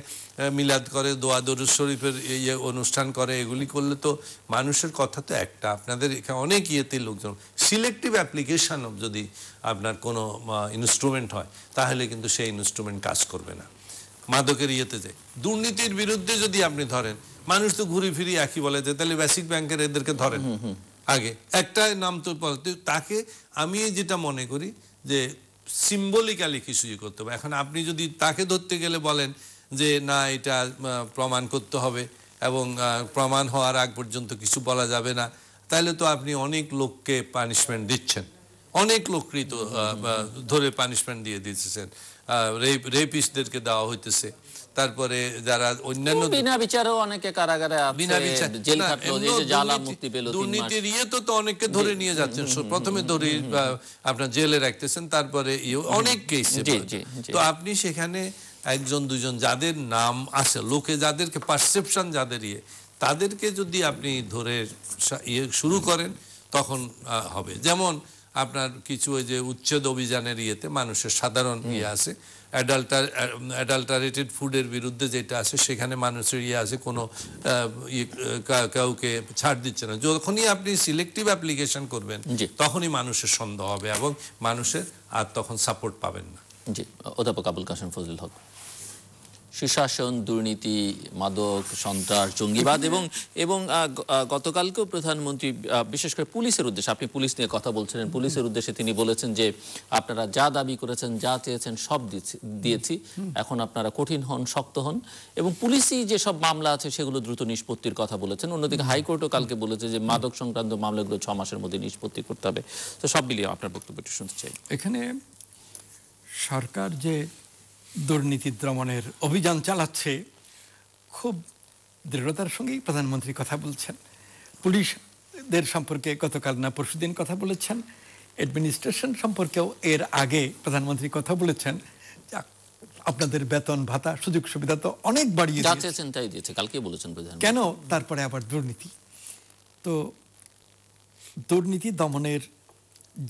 মিলাদ করে, দোয়া দরুদ শরীফের অনুষ্ঠান করে, এগুলি করলে তো মানুষের কথা তো একটা। আপনাদের এখানে অনেক ইয়েতে লোকজন সিলেক্টিভ অ্যাপ্লিকেশন যদি আপনার কোনো ইনস্ট্রুমেন্ট হয় তাহলে কিন্তু সেই ইনস্ট্রুমেন্ট কাজ করবে না। মাদকের ইয়েতে যে দুর্নীতির বিরুদ্ধে যদি আপনি ধরেন, মানুষ তো ঘুরি ফিরি একই বলে যে তাহলে বেসিক ব্যাংকের এদেরকে ধরেন আগে, একটা নাম তো তাকে আমি যেটা মনে করি যে সিম্বলিক্যালি কিছুই করতে হবে। এখন আপনি যদি তাকে ধরতে গেলে বলেন যে না এটা প্রমাণ করতে হবে এবং প্রমাণ হওয়ার আগ পর্যন্ত কিছু বলা যাবে না, তাহলে তো আপনি অনেক লোককে পানিশমেন্ট দিচ্ছেন, অনেক লোকই তো ধরে পানিশমেন্ট দিয়ে দিচ্ছেন, রেপিস্টদেরকে দেওয়া হইতেছে। তারপরে যারা অন্যান্য বিনা বিচারেও অনেকে কারাগারে আছে, জেল খাটলো, এই যে জালা মুক্তি পেল, দুর্নীতির তো অনেককে ধরে নিয়ে যাচ্ছেন, প্রথমে ধরে আপনার জেলে রাখতেছেন, তারপরে অনেক কেস। তো আপনি সেখানে একজন দুজন যাদের নাম আছে, লোকে যাদেরকে পারসেপশন যাদের তাদেরকে যদি আপনি ধরে শুরু করেন তখন হবে। যেমন আপনার কিছু ওই যে উচ্ছেদ অভিযানের মানুষের সাধারণ আছে, অ্যাডাল্টারেটেড ফুডের বিরুদ্ধে যেটা আছে সেখানে মানুষের আছে কোনো কাউকে ছাড় দিচ্ছে না। যখনই আপনি সিলেক্টিভ অ্যাপ্লিকেশন করবেন তখনই মানুষের সন্দেহ হবে এবং মানুষের আর তখন সাপোর্ট পাবেন না। জি, অধ্যাপক আবুল কাশেম ফজলুল হক, সুশাসন, দুর্নীতি, মাদক, সন্ত্রাস, জঙ্গিবাদ এবং গতকালকেও প্রধানমন্ত্রী বিশেষ করে পুলিশের উদ্দেশ্যে, আপনি পুলিশ নিয়ে কথা বলছিলেন, পুলিশের উদ্দেশ্যে তিনি বলেছেন যে আপনারা যা দাবি করেছেন, যা চেয়েছেন সব দিয়েছি, এখন আপনারা কঠিন হন, শক্ত হন, এবং পুলিশই যেসব মামলা আছে সেগুলো দ্রুত নিষ্পত্তির কথা বলেছেন। অন্যদিকে হাইকোর্টও কালকে বলেছে যে মাদক সংক্রান্ত মামলাগুলো 6 মাসের মধ্যে নিষ্পত্তি করতে হবে। তো সব মিলিয়ে আপনার বক্তব্যটি শুনতে চাই। এখানে সরকার যে দুর্নীতি দমনের অভিযান চালাচ্ছে খুব দৃঢ়তার সঙ্গেই প্রধানমন্ত্রী কথা বলছেন। পুলিশদের সম্পর্কে গতকাল না পরশুদিন কথা বলেছেন, অ্যাডমিনিস্ট্রেশন সম্পর্কেও এর আগে প্রধানমন্ত্রী কথা বলেছেন। আপনাদের বেতন ভাতা সুযোগ সুবিধা তো অনেক বাড়িয়ে দিয়েছেন, তাই দিয়েছে, কালকে বলেছেন প্রধানমন্ত্রী। কেন তারপরে আবার দুর্নীতি? তো দুর্নীতি দমনের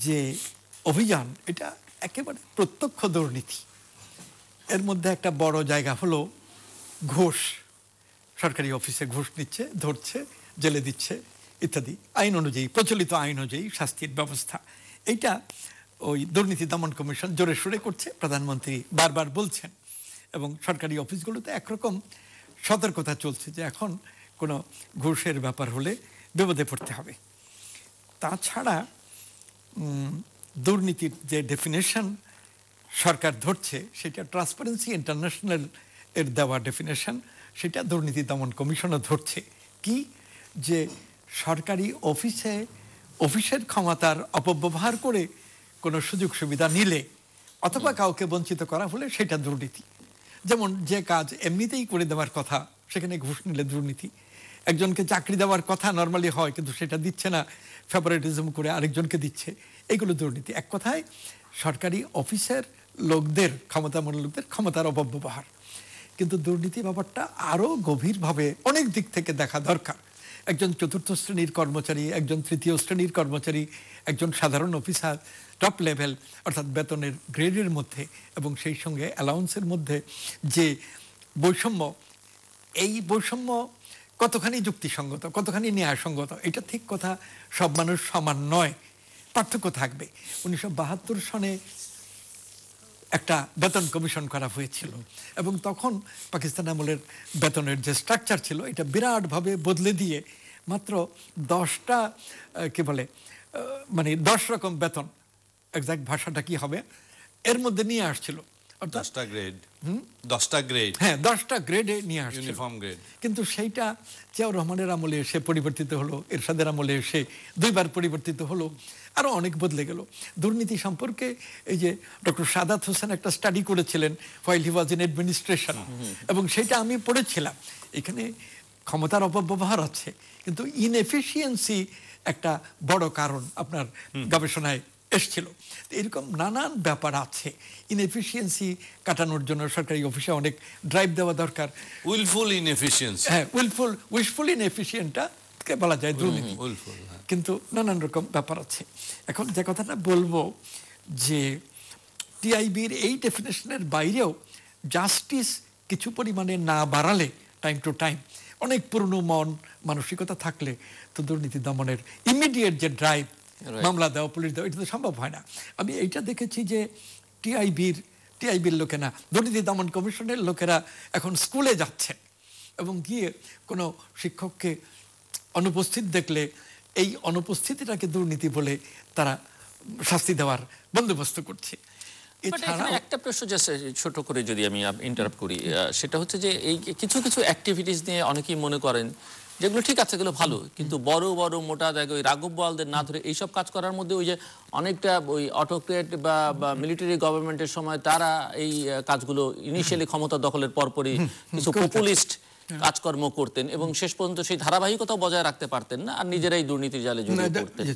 যে অভিযান, এটা একেবারে প্রত্যক্ষ দুর্নীতি। এর মধ্যে একটা বড় জায়গা হলো ঘুষ। সরকারি অফিসে ঘুষ নিচ্ছে, ধরছে, জেলে দিচ্ছে ইত্যাদি, আইন অনুযায়ী, প্রচলিত আইন অনুযায়ী শাস্তির ব্যবস্থা। এইটা ওই দুর্নীতি দমন কমিশন জোরে সোরে করছে, প্রধানমন্ত্রী বারবার বলছেন, এবং সরকারি অফিসগুলোতে একরকম সতর্কতা চলছে যে এখন কোনো ঘুষের ব্যাপার হলে বিপদে পড়তে হবে। তাছাড়া দুর্নীতির যে ডেফিনেশন সরকার ধরছে সেটা ট্রান্সপারেন্সি ইন্টারন্যাশনাল এর দেওয়া ডেফিনেশন, সেটা দুর্নীতি দমন কমিশনও ধরছে। কি যে সরকারি অফিসের ক্ষমতার অপব্যবহার করে কোনো সুযোগ সুবিধা নিলে অথবা কাউকে বঞ্চিত করা হলে সেটা দুর্নীতি। যেমন যে কাজ এমনিতেই করে দেওয়ার কথা সেখানে ঘুষ নিলে দুর্নীতি। একজনকে চাকরি দেওয়ার কথা নর্মালি হয় কিন্তু সেটা দিচ্ছে না, ফেভারিটিজম করে আরেকজনকে দিচ্ছে, এগুলো দুর্নীতি। এক কথায় সরকারি অফিসের লোকদের, ক্ষমতামূলক লোকদের ক্ষমতার অপব্যবহার। কিন্তু দুর্নীতি ব্যাপারটা আরও গভীরভাবে অনেক দিক থেকে দেখা দরকার। একজন চতুর্থ শ্রেণীর কর্মচারী, একজন তৃতীয় শ্রেণীর কর্মচারী, একজন সাধারণ অফিসার, টপ লেভেল অর্থাৎ বেতনের গ্রেডের মধ্যে এবং সেই সঙ্গে অ্যালাউন্সের মধ্যে যে বৈষম্য, এই বৈষম্য কতখানি যুক্তিসঙ্গত, কতখানি ন্যায়সঙ্গত, এটা ঠিক কথা। সব মানুষ সমান নয়, পার্থক্য থাকবে। 1972 সনে একটা বেতন কমিশন করা হয়েছিল এবং তখন পাকিস্তান আমলের বেতনের যে স্ট্রাকচার ছিল এটা বিরাটভাবে বদলে দিয়ে মাত্র 10টা কি বলে মানে 10 রকম বেতন, এক্সাক্ট ভাষাটা কি হবে, এর মধ্যে নিয়ে আসছিল। 10টা গ্রেড, 10টা গ্রেড, হ্যাঁ 10টা গ্রেডে নিয়ে আসছিল, ইউনিফর্ম গ্রেড। কিন্তু সেইটা জিয়াউর রহমানের আমলে এসে পরিবর্তিত হলো, এরশাদের আমলে এসে 2বার পরিবর্তিত হলো, আরো অনেক বদলে গেল। দুর্নীতি সম্পর্কে এই যে ডক্টর সাদাত হোসেন একটা স্টাডি করেছিলেন while he was in administration, এবং সেটা আমি পড়েছিলাম। এখানে ক্ষমতার অপব্যবহার আছে কিন্তু ইনএফিশিয়েন্সি একটা বড় কারণ আপনার গবেষণায় এসছিল। এরকম নানান ব্যাপার আছে। ইনএফিশিয়েন্সি কাটানোর জন্য সরকারি অফিসে অনেক ড্রাইভ দেওয়া দরকার। উইলফুল ইনএফিশিয়েন্সি, হ্যাঁ উইশফুল ইনএফিশিয়েন্টটা বলা যায় দুর্নীতি, কিন্তু নানান রকম ব্যাপার আছে। এখন যে কথাটা বলবো যে টিআইবির এই ডেফিনেশনের বাইরেও জাস্টিস কিছু পরিমাণে না বাড়ালে টাইম টু টাইম, অনেক পুরনো মানসিকতা থাকলে তো দুর্নীতি দমনের ইমিডিয়েট যে ড্রাইভ, মামলা দেওয়া, পুলিশ দেওয়া, এটা তো সম্ভব হয় না। আমি এইটা দেখেছি যে টিআইবির লোকেরা, দুর্নীতি দমন কমিশনের লোকেরা এখন স্কুলে যাচ্ছেন এবং গিয়ে কোনো শিক্ষককে অনুপস্থিত দেখলে এই অনুপস্থিতিটাকে দুর্নীতি বলে তারা শাস্তি দেওয়ার বন্দোবস্ত করছে। একটা প্রশ্ন ছোট করে যদি আমি ইন্টারাপ্ট করি, সেটা হচ্ছে যে এই কিছু কিছু অ্যাক্টিভিটিস নিয়ে অনেকেই মনে করেন যেগুলো ঠিক আছে, এগুলো ভালো, কিন্তু বড় বড় মোটা দেখো ওই রাঘব বোয়ালদের না ধরে এইসব কাজ করার মধ্যে ওই যে অনেকটা ওই অটোক্রেট বা মিলিটারি গভর্নমেন্টের সময় তারা এই কাজগুলো ইনিশিয়ালি ক্ষমতা দখলের পরপরই কিছু পপুলিস্ট কাজকর্ম করতেন এবং শেষ পর্যন্ত সেই ধারাবাহিকতা বজায় রাখতে পারতেন না আর নিজেরাই দুর্নীতির জালে জড়িয়ে পড়তেন।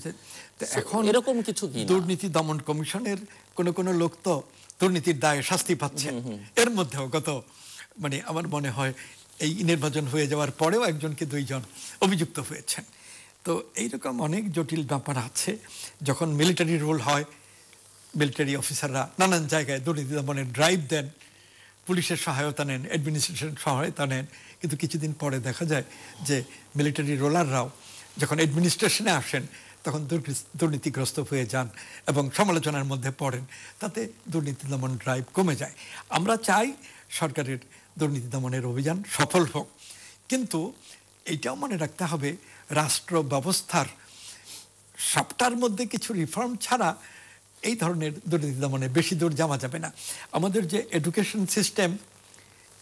এখন এরকম কিছু কি দুর্নীতি দমন কমিশনের কোন লোক তো দুর্নীতির দায়ে শাস্তি পাচ্ছেন। এর মধ্যেও মানে আমার মনে হয় এই নির্বাচন হয়ে যাওয়ার পরেও একজনকে 2 জন অভিযুক্ত হয়েছেন। তো এইরকম অনেক জটিল ব্যাপার আছে। যখন মিলিটারি রুল হয় মিলিটারি অফিসাররা নানান জায়গায় দুর্নীতি দমনের ড্রাইভ দেন, পুলিশের সহায়তা নেন, অ্যাডমিনিস্ট্রেশন সহায়তা নেন, কিন্তু কিছুদিন পরে দেখা যায় যে মিলিটারি রোলাররাও যখন অ্যাডমিনিস্ট্রেশনে আসেন তখন দুর্নীতিগ্রস্ত হয়ে যান এবং সমালোচনার মধ্যে পড়েন, তাতে দুর্নীতি দমন ড্রাইভ কমে যায়। আমরা চাই সরকারের দুর্নীতি দমনের অভিযান সফল হোক, কিন্তু এইটাও মনে রাখতে হবে রাষ্ট্র ব্যবস্থার সবটার মধ্যে কিছু রিফর্ম ছাড়া এই ধরনের দুর্নীতি দমনে বেশি দূর যাওয়া যাবে না। আমাদের যে এডুকেশন সিস্টেম,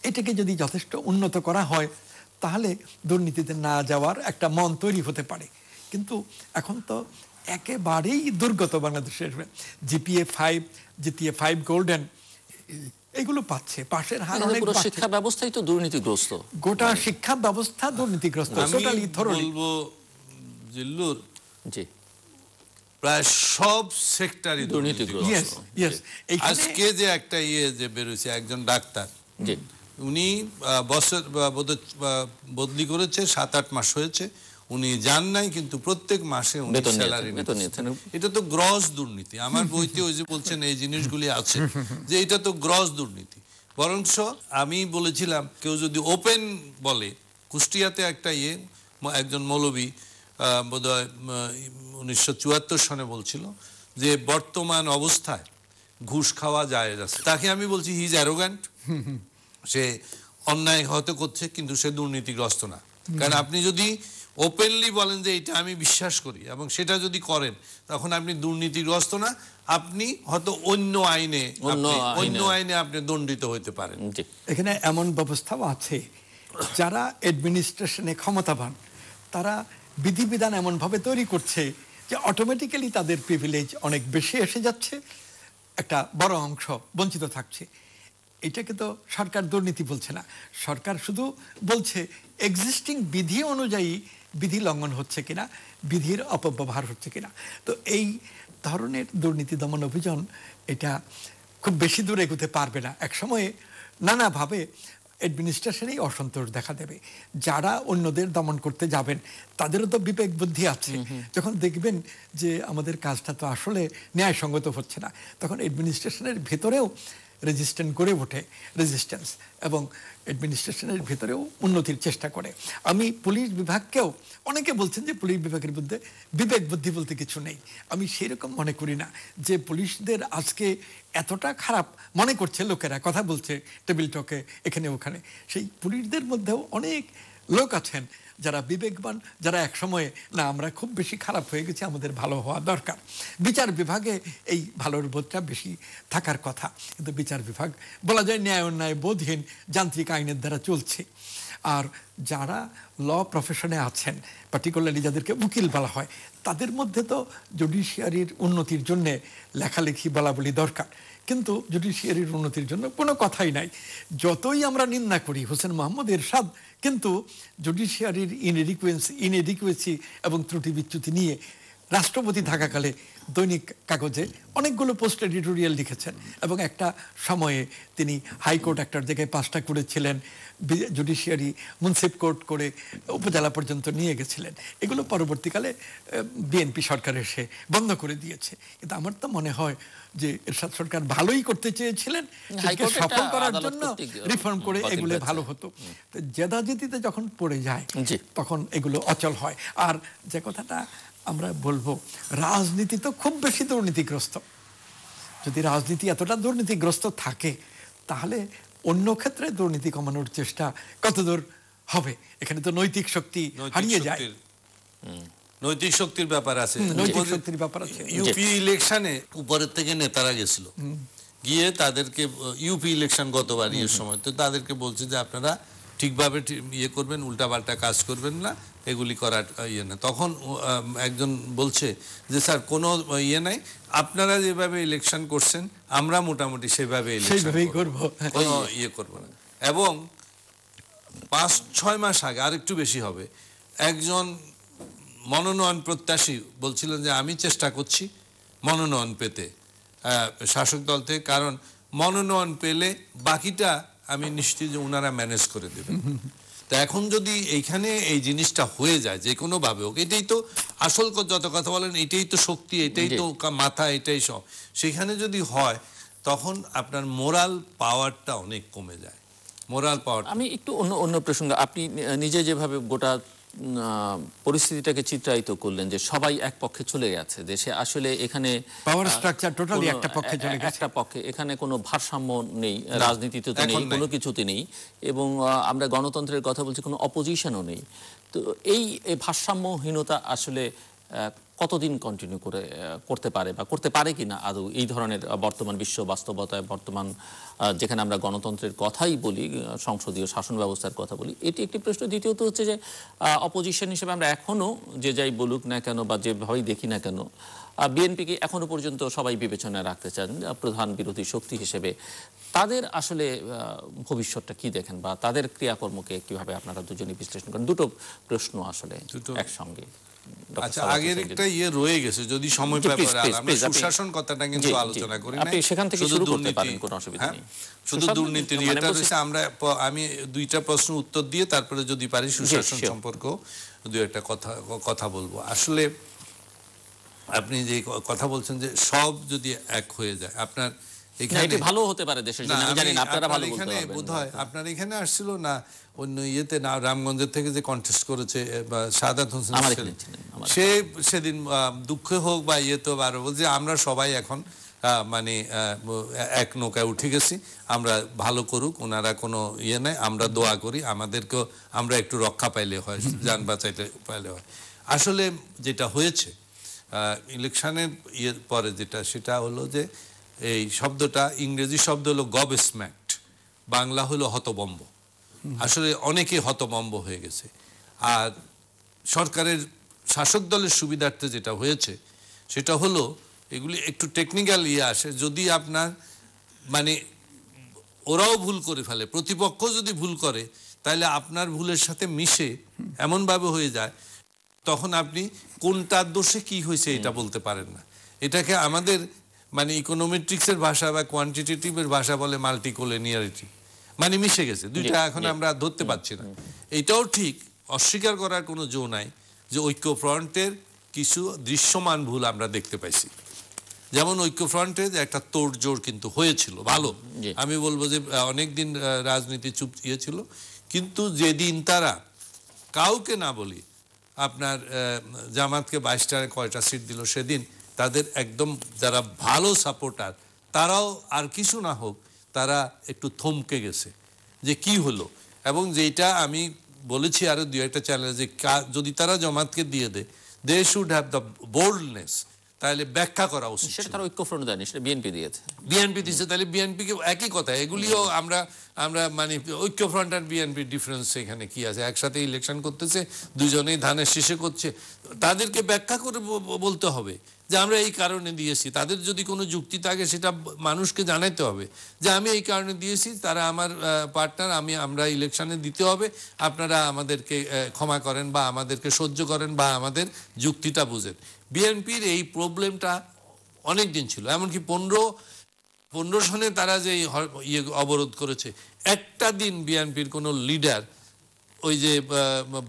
এটাকে যদি যথেষ্ট উন্নত করা হয় তাহলে দুর্নীতিতে না যাওয়ার একটা মন তৈরি হতে পারে। কিন্তু এখন তো একেবারেই দুর্গত বাংলাদেশের জিপিএ 5, জিপিএ 5 গোল্ডেন এগুলো পাচ্ছে, পাশের হার অনেক। পুরো শিক্ষা ব্যবস্থাই তো দুর্নীতিগ্রস্ত, গোটা শিক্ষা ব্যবস্থা দুর্নীতিগ্রস্ত। আমি বলবো জিল্লুর, জি, প্রায় সব সেক্টরে দুর্নীতিগ্রস্ত। আজকে যে একটা যে বেরোছে, একজন ডাক্তার, জি, উনি বছর বদলি করেছে, 7-8 মাস হয়েছে, উনি যান নাই, কিন্তু প্রত্যেক মাসে উনি স্যালারি নিচ্ছেন। এটা তো গ্রস দুর্নীতি। আমার বইতে ওই যে বলছেন এই জিনিসগুলি আছে যে এটা তো গ্রস দুর্নীতি। বরঞ্চ আমি বলেছিলাম কেউ যদি ওপেন বলে, কুষ্টিয়াতে একটা একজন মৌলবী বোধহয় 1974 সনে বলছিল যে বর্তমান অবস্থায় ঘুষ খাওয়া যায় আছে। তাকে আমি বলছি হি ইজ অ্যারোগ্যান্ট, সে অন্যায় হয়তো করছে কিন্তু সে দুর্নীতিগ্রস্ত না। কারণ আপনি যদি ওপেনলি বলেন যে এটা আমি বিশ্বাস করি এবং সেটা যদি করেন, তখন আপনি দুর্নীতিগ্রস্ত না, আপনি হয়তো অন্য আইনে আপনি দণ্ডিত হইতে পারেন। এখানে এমন ব্যবস্থাও আছে, যারা অ্যাডমিনিস্ট্রেশনে ক্ষমতাবান তারা বিধিবিধান এমনভাবে তৈরি করছে যে অটোমেটিক্যালি তাদের প্রিভিলেজ অনেক বেশি এসে যাচ্ছে, একটা বড় অংশ বঞ্চিত থাকছে। এটাকে তো সরকার দুর্নীতি বলছে না, সরকার শুধু বলছে এক্সিস্টিং বিধি অনুযায়ী বিধি লঙ্ঘন হচ্ছে কিনা, বিধির অপব্যবহার হচ্ছে কিনা। তো এই ধরনের দুর্নীতি দমন অভিযান এটা খুব বেশি দূর এগোতে পারবে না। একসময়ে নানাভাবে অ্যাডমিনিস্ট্রেশনেই অসন্তোষ দেখা দেবে। যারা অন্যদের দমন করতে যাবেন তাদেরও তো বিবেক বুদ্ধি আছে, যখন দেখবেন যে আমাদের কাজটা তো আসলে ন্যায়সঙ্গত হচ্ছে না, তখন অ্যাডমিনিস্ট্রেশনের ভেতরেও রেজিস্ট্যান্স গড়ে ওঠে, রেজিস্ট্যান্স, এবং অ্যাডমিনিস্ট্রেশনের ভেতরেও উন্নতির চেষ্টা করে। আমি পুলিশ বিভাগকেও, অনেকে বলছেন যে পুলিশ বিভাগের মধ্যে বিবেক বুদ্ধি বলতে কিছু নেই, আমি সেরকম মনে করি না। যে পুলিশদের আজকে এতটা খারাপ মনে করছে লোকেরা, কথা বলছে টেবিল টকে এখানে ওখানে, সেই পুলিশদের মধ্যেও অনেক লোক আছেন যারা বিবেকবান, যারা এক সময়ে না আমরা খুব বেশি খারাপ হয়ে গেছি, আমাদের ভালো হওয়া দরকার। বিচার বিভাগে এই ভালোর বোধটা বেশি থাকার কথা, কিন্তু বিচার বিভাগ বলা যায় ন্যায় অন্যায় বোধহীন যান্ত্রিক আইনের দ্বারা চলছে। আর যারা ল প্রফেশনে আছেন, পার্টিকুলারলি যাদেরকে উকিল বলা হয়, তাদের মধ্যে তো জুডিশিয়ারির উন্নতির জন্য লেখালেখি বলা বলি দরকার, কিন্তু জুডিশিয়ারির উন্নতির জন্য কোনো কথাই নাই। যতই আমরা নিন্দা করি হোসেন মোহাম্মদ এরশাদ, কিন্তু জুডিশিয়ারির ইনএডিকুয়েসি এবং ত্রুটি বিচ্যুতি নিয়ে রাষ্ট্রপতি থাকাকালে দৈনিক কাগজে অনেকগুলো পোস্ট এডিটোরিয়াল লিখেছেন, এবং একটা সময়ে তিনি হাইকোর্ট একটার জায়গায় 5টা করেছিলেন, জুডিশিয়ারি মুন্সিপ কোর্ট করে উপজেলা পর্যন্ত নিয়ে গেছিলেন। এগুলো পরবর্তীকালে বিএনপি সরকার এসে বন্ধ করে দিয়েছে। কিন্তু আমার তো মনে হয় যে এরশাদ সরকার ভালোই করতে চেয়েছিলেন, সফল করার জন্য রিফর্ম করে এগুলো ভালো হতো। জেদাজেদিতে যখন পড়ে যায় তখন এগুলো অচল হয়। আর যে কথাটা আমরা বলবো, রাজনীতি তো খুব বেশি দুর্নীতিগ্রস্ত। যদি রাজনীতি এতটা দুর্নীতিগ্রস্ত থাকে তাহলে অন্য ক্ষেত্রে দুর্নীতি কমানোর চেষ্টা কতদূর হবে? এখানে তো নৈতিক শক্তি হারিয়ে যায়। নৈতিক শক্তির ব্যাপার আছে, নৈতিক শক্তির ব্যাপার আছে। ইউপি ইলেকশনে উপরের থেকে নেতারা গেছিল, গিয়ে তাদেরকে ইউপি ইলেকশন গতবার এর সময় তো তাদেরকে বলছে যে আপনারা ঠিকভাবে করবেন, উল্টাপাল্টা কাজ করবেন না, এগুলি করার না। তখন একজন বলছে যে স্যার কোনো নাই, আপনারা যেভাবে ইলেকশন করছেন আমরা মোটামুটি সেভাবে করব, কোনো করব না। এবং 5-6 মাস আগে, আর একটু বেশি হবে, একজন মনোনয়ন প্রত্যাশী বলছিলেন যে আমি চেষ্টা করছি মনোনয়ন পেতে শাসক দল থেকে, কারণ মনোনয়ন পেলে বাকিটা আমি নিশ্চিত যে ওনারা ম্যানেজ করে দেবেন। তো এখন যদি এইখানে এই জিনিসটা হয়ে যায় যে কোনো ভাবে হোক, এটাই তো আসল যত কথা বলেন, এটাই তো শক্তি, এটাই তো মাথা, এটাই সব। সেখানে যদি হয় তখন আপনার মোরাল পাওয়ারটা অনেক কমে যায়, মোরাল পাওয়ার। আমি একটু অন্য প্রসঙ্গ, আপনি নিজে যেভাবে গোটা পরিস্থিতিটাকে চিত্রায়িত করলেন যে সবাই এক পক্ষে চলে গেছে, দেশে আসলে এখানে পাওয়ার স্ট্রাকচার টোটালি একটা পক্ষে চলে গেছে, একটা পক্ষে, এখানে কোনো ভারসাম্য নেই, রাজনীতিতে তো নেই, কোনো কিছুতে নেই, এবং আমরা গণতন্ত্রের কথা বলছি, কোনো অপোজিশনও নেই। তো এই ভারসাম্যহীনতা আসলে কতদিন কন্টিনিউ করতে পারে বা করতে পারে কিনা আদৌ এই ধরনের বর্তমান বিশ্ব বাস্তবতায়, বর্তমান যেখানে আমরা গণতন্ত্রের কথাই বলি, সংসদীয় শাসন ব্যবস্থার কথা বলি, এটি একটি প্রশ্ন। দ্বিতীয়ত হচ্ছে যে অপোজিশন হিসেবে আমরা এখনো যে যাই বলুক না কেন বা যেভাবেই দেখি না কেন, বিএনপিকে এখনো পর্যন্ত সবাই বিবেচনায় রাখতে চান প্রধান বিরোধী শক্তি হিসেবে। তাদের আসলে ভবিষ্যৎটা কি দেখেন বা তাদের ক্রিয়াকর্মকে কিভাবে আপনারা দুজনে বিশ্লেষণ করেন? দুটো প্রশ্ন আসলে একসঙ্গে। আচ্ছা, আগের একটা রয়ে গেছে, যদি সময় পাই আমরা সুশাসন কথাটা কিন্তু আলোচনা করি না, আপনি সেখান থেকে শুরু করতে পারেন, কোনো অসুবিধা নেই। শুধু দুর্নীতি নিয়ে এটা হচ্ছে, আমি দুইটা প্রশ্ন উত্তর দিয়ে তারপরে যদি পারি সুশাসন সম্পর্ক দুই একটা কথা বলবো। আসলে আপনি যে কথা বলছেন যে সব যদি এক হয়ে যায়, আপনার এখানে ভালো হতে পারে দেশের জন্য, আমি জানি না আপনারা ভালো বলতে পারবেন। বোধহয় আপনার এখানে আসছিল না অন্য ইয়েতে, না রামগঞ্জের থেকে যে কন্টেস্ট করেছে সাদাত হোসেন, সে সেদিন দুঃখে হোক বা ইয়েতে আরো বলছে আমরা সবাই এখন মানে এক নৌকায় উঠে গেছি, আমরা ভালো করুক, ওনারা কোনো ইয়ে নাই, আমরা দোয়া করি, আমাদেরকেও আমরা একটু রক্ষা পাইলে হয়, যান বাঁচাইতে পাইলে হয়। আসলে যেটা হয়েছে ইলেকশনের পরে যেটা, সেটা হলো যে এই শব্দটা, ইংরেজি শব্দ হলো গবস্ম্যাক্ট, বাংলা হলো হতবম্ব। আসলে অনেকে হতবম্ব হয়ে গেছে। আর সরকারের শাসক দলের সুবিধার্থে যেটা হয়েছে সেটা হলো, এগুলি একটু টেকনিক্যাল আসে, যদি আপনার মানে ওরাও ভুল করে ফেলে, প্রতিপক্ষ যদি ভুল করে, তাহলে আপনার ভুলের সাথে মিশে এমনভাবে হয়ে যায়, তখন আপনি কোনটার দোষে কি হয়েছে এটা বলতে পারেন না। এটাকে আমাদের মানে ইকোনোমেট্রিক্সের ভাষা বা কোয়ান্টিটেটিভের ভাষা বলে মাল্টিকোলিনিয়ারিটি, মানে মিশে গেছে দুইটা, এখন আমরা ধরতে পারছি না। এটাও ঠিক, অস্বীকার করার কোনো জো নাই যে ঐক্যফ্রন্টের কিছু দৃশ্যমান ভুল আমরা দেখতে পাইছি। যেমন ঐক্যফ্রন্টে একটা তোড়জোড় কিন্তু হয়েছিল, ভালো, আমি বলবো যে অনেকদিন রাজনীতি চুপ ছিল, কিন্তু যেদিন তারা কাউকে না বলি আপনার জামাতকে 22টায় কয়টা সিট দিল, সেদিন তাদের একদম যারা ভালো সাপোর্টার, তারাও আর কিছু না হোক, তারা একটু থমকে গেছে যে কি হলো। এবং যেটা আমি বলেছি আরো দুই একটা চ্যানেলে, যে যদি তারা জামাতকে দিয়ে দেয়, they should have the boldness, তাহলে ব্যাখ্যা করা উচিত। সেটা তার ঐক্যফ্রন্ট দেয়নি, সেটা বিএনপি দিয়েছে। বিএনপি দিয়েছে, তাহলে বিএনপিকে একই কথা, এগুলিও আমরা মানে ঐক্যফ্রন্ট আর বিএনপির ডিফারেন্স এখানে কি আছে? একসাথে ইলেকশন করতেছে, দুজনেই ধানের শীষে করছে, তাদেরকে ব্যাখ্যা করে বলতে হবে যে আমরা এই কারণে দিয়েছি। তাদের যদি কোনো যুক্তি থাকে সেটা মানুষকে জানাইতে হবে যে আমি এই কারণে দিয়েছি, তারা আমার পার্টনার, আমরা ইলেকশনে দিতে হবে, আপনারা আমাদেরকে ক্ষমা করেন বা আমাদেরকে সহ্য করেন বা আমাদের যুক্তিটা বুঝেন। বিএনপির এই প্রবলেমটা অনেক দিন ছিল, এমনকি 15 সনে তারা যে অবরোধ করেছে, একটা দিন বিএনপির কোনো লিডার ওই যে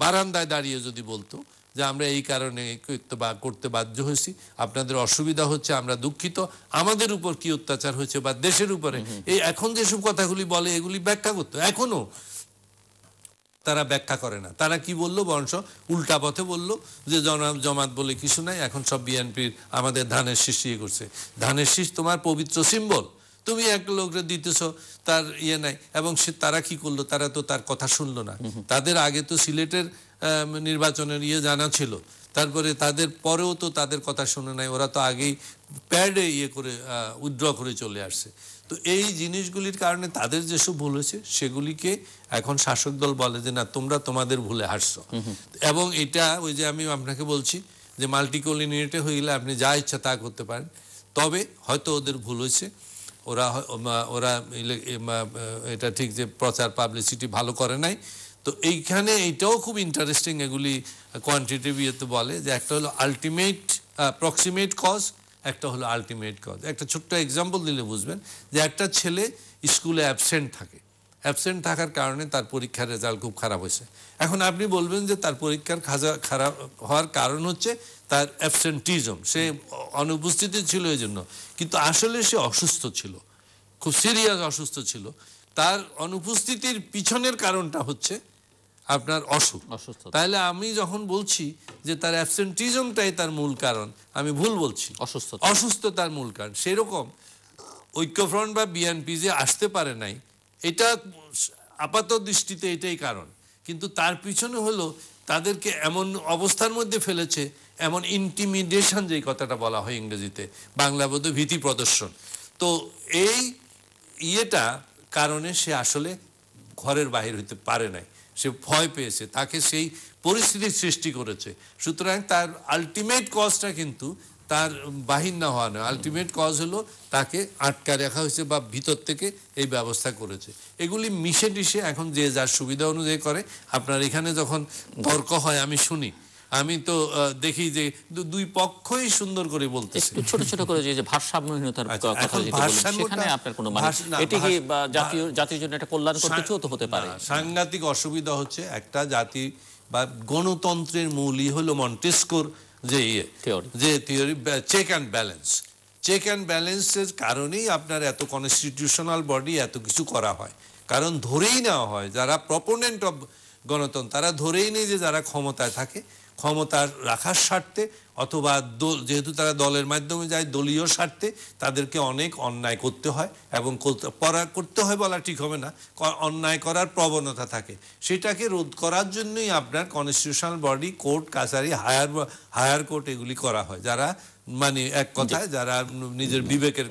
বারান্দায় দাঁড়িয়ে যদি বলতো যে আমরা এই কারণে করতে বাধ্য হয়েছি, আপনাদের অসুবিধা হচ্ছে, আমরা দুঃখিত, আমাদের উপর কি অত্যাচার হয়েছে বা দেশের উপরে, এই এখন যেসব কথাগুলি বলে এগুলি ব্যাখ্যা করতো, এখনো তারা ব্যাখ্যা করে না। তারা কি বললো, বরঞ্চ উল্টা পথে বললো যে জমাত বলে কিছু নাই, এখন সব বিএনপির আমাদের ধানের শীষ ইয়ে করছে। ধানের শীষ তোমার পবিত্র সিম্বল, তুমি এক লোকরে দিতেছ, তার ইয়ে নাই। এবং তারা কি করলো, তারা তো তার কথা শুনলো না। তাদের আগে তো সিলেটের নির্বাচনের জানা ছিল, তারপরে তাদের পরেও তো তাদের কথা শুনে নাই, ওরা তো আগেই প্যাডে করে উইথড্র করে চলে আসছে। তো এই জিনিসগুলির কারণে তাদের যেসব ভুল হয়েছে সেগুলিকে এখন শাসক দল বলে যে না, তোমরা তোমাদের ভুলে হারছো। এবং এটা ওই যে আমি আপনাকে বলছি যে মাল্টিকোলিনিয়ারিটি হইলে আপনি যা ইচ্ছা তা করতে পারেন, তবে হয়তো ওদের ভুল হয়েছে, ওরা এটা ঠিক যে প্রচার পাবলিসিটি ভালো করে নাই। তো এইখানে এইটাও খুব ইন্টারেস্টিং, এগুলি কোয়ান্টিটেটিভ ইয়েতে বলে যে একটা হলো আলটিমেট প্রক্সিমেট কজ, একটা হলো আলটিমেট কজ। একটা ছোট্ট এক্সাম্পল দিলে বুঝবেন যে একটা ছেলে স্কুলে অ্যাবসেন্ট থাকে, অ্যাবসেন্ট থাকার কারণে তার পরীক্ষার রেজাল্ট খুব খারাপ হয়েছে। এখন আপনি বলবেন যে তার পরীক্ষার খারাপ হওয়ার কারণ হচ্ছে তার অ্যাবসেন্টিজম, সে অনুপস্থিতি ছিল এই জন্য, কিন্তু আসলে সে অসুস্থ ছিল, খুব সিরিয়াস অসুস্থ ছিল। তার অনুপস্থিতির পিছনের কারণটা হচ্ছে আপনার অসুখ। তাহলে আমি যখন বলছি যে তার অ্যাবসেন্টিজমটাই তার মূল কারণ, আমি ভুল বলছি, অসুস্থতার মূল কারণ। সেরকম ঐক্যফ্রন্ট বা বিএনপি যে আসতে পারে নাই, এটা আপাত দৃষ্টিতে এটাই কারণ, কিন্তু তার পিছনে হলো তাদেরকে এমন অবস্থার মধ্যে ফেলেছে, এমন ইন্টিমিডেশন, যেই কথাটা বলা হয় ইংরেজিতে, বাংলা বোধ ভীতি প্রদর্শন। তো এই ইয়েটা কারণে সে আসলে ঘরের বাহির হইতে পারে নাই, সে ভয় পেয়েছে, তাকে সেই পরিস্থিতির সৃষ্টি করেছে। সুতরাং তার আলটিমেট কজটা কিন্তু তার বাহির না হওয়া নয়, আলটিমেট কজ হলো তাকে আটকা রাখা হয়েছে বা ভিতর থেকে এই ব্যবস্থা করেছে। এগুলি মিশে টিশে এখন যে যার সুবিধা অনুযায়ী করে। আপনার এখানে যখন তর্ক হয় আমি শুনি, আমি তো দেখি যে দুই পক্ষই সুন্দর করে বলতেছে, একটু ছোট ছোট করে যে ভারসাম্যহীনতার কথা যেটা বলছেন, সেখানে আপনার কোনো মানে এটি কি জাতির জন্য একটা কল্যাণকর কিছু তো হতে পারে? সাংঘাতিক অসুবিধা হচ্ছে, একটা জাতি বা গণতন্ত্রের মূলই হলো মন্টেস্কোর যে theory, check and balance. Check and ব্যালেন্সের কারণেই আপনার এত কনস্টিটিউশনাল বডি এত কিছু করা হয়, কারণ ধরেই নেওয়া হয় যারা প্রপোনেন্ট অব গণতন্ত্র, তারা ধরেই নেই যে যারা ক্ষমতায় থাকে, ক্ষমতা রাখার স্বার্থে অথবা যেহেতু তারা দলের মাধ্যমে যায়, দলীয় স্বার্থে তাদেরকে অনেক অন্যায় করতে হয়, এবং করতে হয় বলা ঠিক হবে না, অন্যায় করার প্রবণতা থাকে। সেটাকে রোধ করার জন্যই আপনার কনস্টিটিউশনাল বডি, কোর্ট কাছারি, হায়ার কোর্ট এগুলি করা হয়, যারা মানে এক কথায় যারা নিজের বিবেকের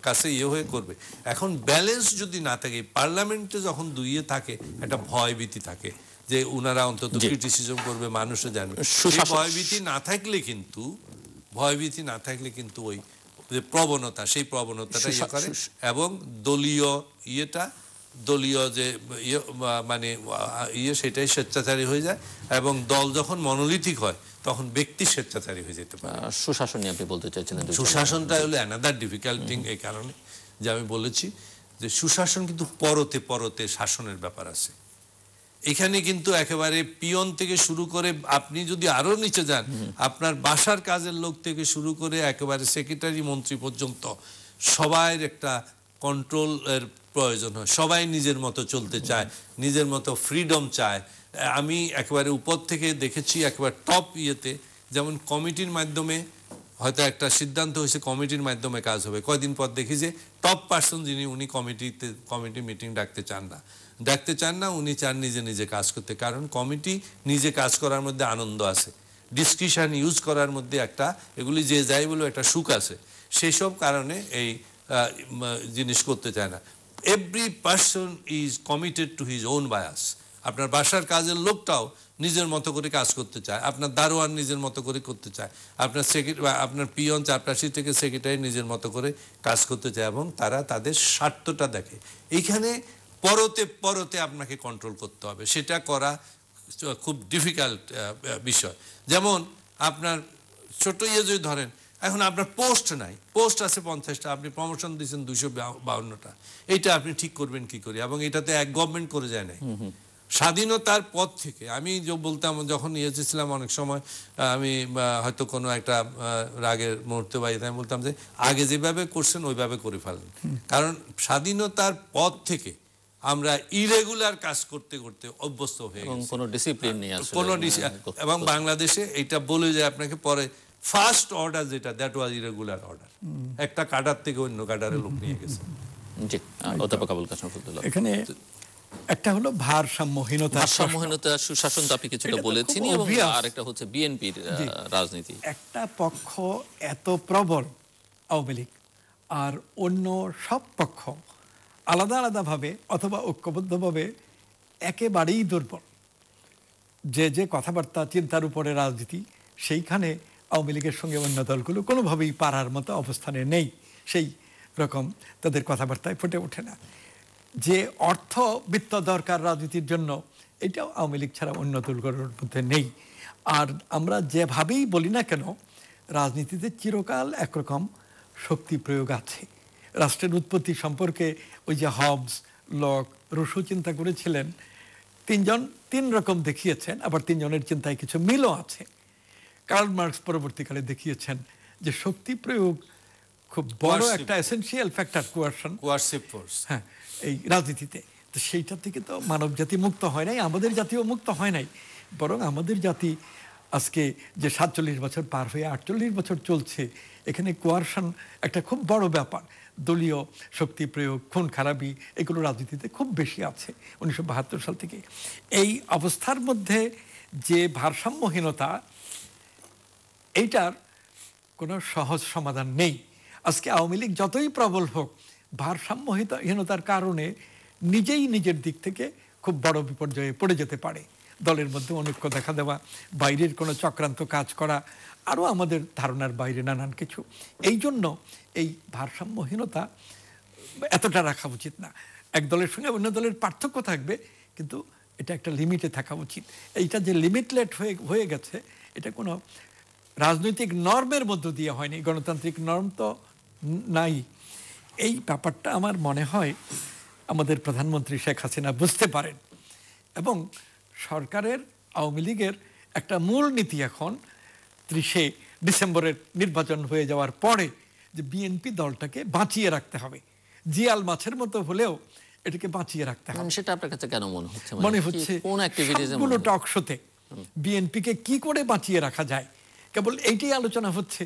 কাছে হয়ে করবে। এখন ব্যালেন্স যদি না থাকে, পার্লামেন্টে যখন দুইয়ে থাকে একটা ভয়ভীতি থাকে যে উনারা অন্তত ক্রিটিসিজম করবে, মানুষও জানবে। ভয়ভীতি না থাকলে কিন্তু ওই যে প্রবণতা, সেই প্রবণতাটা ইয়ে করে, এবং দলীয় যে মানে সেটাই স্বেচ্ছাচারী হয়ে যায়, এবং দল যখন মনোলিথিক হয় তখন ব্যক্তি স্বেচ্ছাচারী হয়ে যেতে পারে। সুশাসন নিয়ে আপনি বলতে চাইছিলেন? সুশাসনটা হলো অ্যানাদার ডিফিকাল্ট থিং, এই কারণে যে আমি বলেছি যে সুশাসন কিন্তু পরতে পরতে শাসনের ব্যাপার আছে। এখানে কিন্তু একেবারে পিয়ন থেকে শুরু করে, আপনি যদি আরো নিচে যান, আপনার বাসার কাজের লোক থেকে শুরু করে একেবারে সেক্রেটারি মন্ত্রী পর্যন্ত সবাই একটা কন্ট্রোলের প্রয়োজন হয়। সবাই নিজের মতো চলতে চায়, নিজের মতো ফ্রিডম চায়। আমি একেবারে উপর থেকে দেখেছি, একেবারে টপ ইয়েতে, যেমন কমিটির মাধ্যমে হয়তো একটা সিদ্ধান্ত হয়েছে, কমিটির মাধ্যমে কাজ হবে, কয়দিন পর দেখি যে টপ পার্সন যিনি, উনি কমিটি মিটিং ডাকতে চান না, উনি চান নিজে নিজে কাজ করতে। কারণ কমিটি নিজে কাজ করার মধ্যে আনন্দ আছে, ডিসকাশন ইউজ করার মধ্যে একটা, এগুলি যে যাই বলো একটা সুখ আছে, সেই সব কারণে এই জিনিস করতে চায় না। Every person is committed to his own bias. আপনার বাসার কাজের লোকটাও নিজের মতো করে কাজ করতে চায়, আপনার দারোয়ান নিজের মতো করে করতে চায়, আপনার পিয়ন চাপরাশি থেকে সেক্রেটারি নিজের মতো করে কাজ করতে চায়, এবং তারা তাদের স্বার্থটা দেখে। এইখানে পরতে আপনাকে কন্ট্রোল করতে হবে, সেটা করা খুব ডিফিকাল্ট বিষয়। যেমন আপনার ছোট যদি ধরেন, এখন আপনার পোস্ট নাই, পোস্ট আছে 50টা, আপনি প্রমোশন দিচ্ছেন 252টা, এইটা আপনি ঠিক করবেন কি করে? এবং এটাতে এক গভর্নমেন্ট করে যায় নাই। স্বাধীনতার পর থেকে আমি বলতাম, যখন ছিলাম অনেক সময়, আমি হয়তো কোনো একটা রাগের মুহূর্তে বাড়িতে আমি বলতাম যে আগে যেভাবে করছেন ওইভাবে করে ফেলেন। কারণ স্বাধীনতার পর থেকে আমরা ইরেগুলার কাজ করতে করতে অভ্যস্ত হয়ে গেছি, কোনো ডিসিপ্লিন নেই, এবং বাংলাদেশে এটা বলে যায় আপনাকে পরে, ফার্স্ট অর্ডার যেটা, দ্যাট ওয়াজ ইরেগুলার অর্ডার, একটা কাটার থেকে অন্য কাটারে লোক নিয়ে গেছে। জি, অধ্যাপক আবুল কাশেম ফজলুল্লাহ, এখানে একটা হলো ভারসাম্যহীনতা, সুশাসন তো আপনি কিছুটা বলেছেন, এবং আরেকটা হচ্ছে বিএনপির রাজনীতি। একটা পক্ষ এত প্রবল আওয়ামী লীগ, আর অন্য সব পক্ষ আলাদা আলাদাভাবে অথবা ঐক্যবদ্ধভাবে একেবারেই দুর্বল। যে কথাবার্তা, চিন্তার উপরে রাজনীতি, সেইখানে আওয়ামী লীগের সঙ্গে অন্য দলগুলো কোনোভাবেই পারার মতো অবস্থানে নেই, সেই রকম তাদের কথাবার্তায় ফুটে ওঠে না। যে অর্থবিত্ত দরকার রাজনীতির জন্য, এটাও আওয়ামী লীগ ছাড়া অন্য দলগুলোর মধ্যে নেই। আর আমরা যেভাবেই বলি না কেন, রাজনীতিতে চিরকাল একরকম শক্তি প্রয়োগ আছে। রাষ্ট্রের উৎপত্তি সম্পর্কে ওই যে হবস, লক, রুশো চিন্তা করেছিলেন, তিন রকম দেখিয়েছেন, আবার তিনজনের চিন্তায় কিছু মিলও আছে। কার্ল মার্কস পরবর্তীকালে দেখিয়েছেন যে শক্তি প্রয়োগ খুব বড় একটা এসেনশিয়াল ফ্যাক্টর, কোয়ারসিভ ফোর্স, হ্যাঁ, এই রাজনীতিতে। তো সেইটা থেকে তো মানব জাতি মুক্ত হয় নাই, আমাদের জাতিও মুক্ত হয় নাই, বরং আমাদের জাতি আজকে যে 47 বছর পার হয়ে 48 বছর চলছে, এখানে কোয়ারশন একটা খুব বড় ব্যাপার। দলীয় শক্তি প্রয়োগ, খুন খারাপি, এগুলো রাজনীতিতে খুব বেশি আছে 1972 সাল থেকে। এই অবস্থার মধ্যে যে ভারসাম্যহীনতা, এইটার কোনো সহজ সমাধান নেই। আজকে আওয়ামী লীগ যতই প্রবল হোক, ভারসাম্যহীনতার কারণে নিজেই নিজের দিক থেকে খুব বড় বিপর্যয়ে পড়ে যেতে পারে। দলের মধ্যে অনৈক্য দেখা দেওয়া, বাইরের কোনো চক্রান্ত কাজ করা, আরও আমাদের ধারণার বাইরে নানান কিছু। এই জন্য এই ভারসাম্যহীনতা এতটা রাখা উচিত না। এক দলের সঙ্গে অন্য দলের পার্থক্য থাকবে, কিন্তু এটা একটা লিমিটে থাকা উচিত। এইটা যে লিমিটলেট হয়ে গেছে, এটা কোনো রাজনৈতিক নর্মের মধ্য দিয়ে হয়নি, গণতান্ত্রিক নর্ম তো নাই। এই ব্যাপারটা আমার মনে হয় আমাদের প্রধানমন্ত্রী শেখ হাসিনা বুঝতে পারেন, এবং সরকারের, আওয়ামী লীগের একটা মূল নীতি এখন 30শে ডিসেম্বরের নির্বাচন হয়ে যাওয়ার পরে যে বিএনপি দলটাকে বাঁচিয়ে রাখতে হবে, জিয়াল মাছের মতো হলেও এটাকে বাঁচিয়ে রাখতে হবে। সেটা আপনার কাছে কেন মনে হচ্ছে? মনে হচ্ছে সবগুলো টক শোতে বিএনপিকে কি করে বাঁচিয়ে রাখা যায়, কেবল এইটাই আলোচনা হচ্ছে।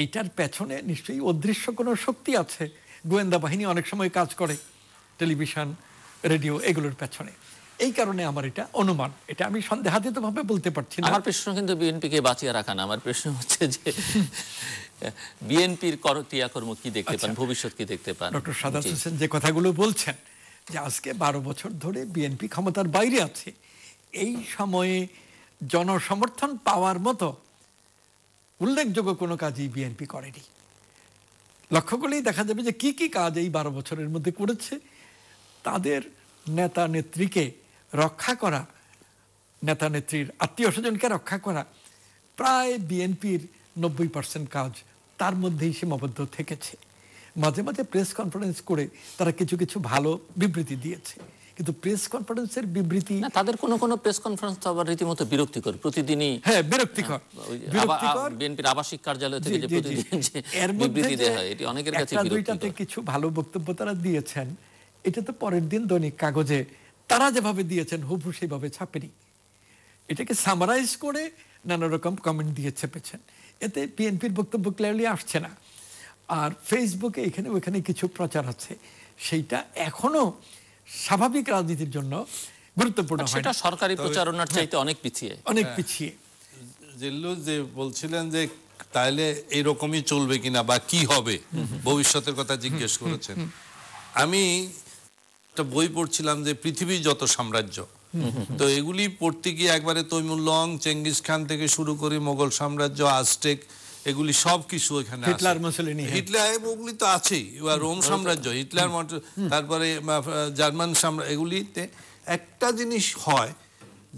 এইটার পেছনে নিশ্চয়ই অদৃশ্য কোনো শক্তি আছে। গোয়েন্দা বাহিনী অনেক সময় কাজ করে, টেলিভিশন, রেডিও, এগুলোর পেছনে। এই কারণে আমার এটা অনুমান, এটা আমি সন্দেহাতীতভাবে বলতে পারছি না। আমার প্রশ্ন কিন্তু বিএনপিকে বাঁচিয়ে রাখা না, আমার প্রশ্ন হচ্ছে যে বিএনপির ক্রিয়াকর্ম কি দেখতে পান, ভবিষ্যৎ কি দেখতে পান? ডক্টর সাদাত হোসেন যে কথাগুলো বলছেন, যে আজকে 12 বছর ধরে বিএনপি ক্ষমতার বাইরে আছে, এই সময়ে জনসমর্থন পাওয়ার মতো উল্লেখযোগ্য কোনো কাজই বিএনপি করেনি। লক্ষ্য করলেই দেখা যাবে যে কি কি কাজ এই 12 বছরের মধ্যে করেছে। তাদের নেতা নেত্রীকে রক্ষা করা, নেতা নেত্রীর আত্মীয় স্বজনকে রক্ষা করা, প্রায় বিএনপির 90% কাজ তার মধ্যেই সীমাবদ্ধ থেকেছে। মাঝে মাঝে প্রেস কনফারেন্স করে তারা কিছু কিছু ভালো বিবৃতি দিয়েছে, কিন্তু প্রেস কনফারেন্সের বিবৃতি, তাদের কোনো প্রেস কনফারেন্স তো আবার রীতিমতো বিরক্তিকর, প্রতিদিনই। হ্যাঁ, বিরক্তিকর। বিএনপির আবাসিক কার্যালয় থেকে যে প্রতিদিন যে বিবৃতি দেয়া হয়, এটি অনেকের কাছে বিরক্তিকর। দুইটাতে কিছু ভালো বক্তব্য তারা দিয়েছেন, এটা তো পরের দিন দৈনিক কাগজে তারা যেভাবে দিয়েছেন হুবহু সেভাবে ছাপেনি, এটাকে সামারাইজ করে নানা রকম কমেন্ট দিয়ে ছেপেছেন। এতে বিএনপির বক্তব্য ক্লিয়ারলি আসছে না। আর ফেসবুকে এখানে ওখানে কিছু প্রচার আছে, সেইটা এখনো স্বাভাবিক রাজনীতির জন্য গুরুত্বপূর্ণ হয়। সেটা সরকারি প্রচারণার চাইতে অনেক পিছিয়ে, অনেক পিছিয়ে। জিল্লু যে বলছিলেন যে তাহলে এরকমই চলবে কিনা বা কি হবে ভবিষ্যতের কথা জিজ্ঞেস করেছেন। আমি একটা বই পড়ছিলাম যে পৃথিবীর যত সাম্রাজ্য, তো এগুলি পড়তে গিয়ে একবারে তৈমুর লং, চেঙ্গিস খান থেকে শুরু করে মোগল সাম্রাজ্য, আজটেক, এগুলি সব কিছু এখানে আছে। হিটলার ওগুলি তো আছেই, রোম সাম্রাজ্য, হিটলার, তারপরে জার্মান সাম্রাজ্য, এগুলিতে একটা জিনিস হয়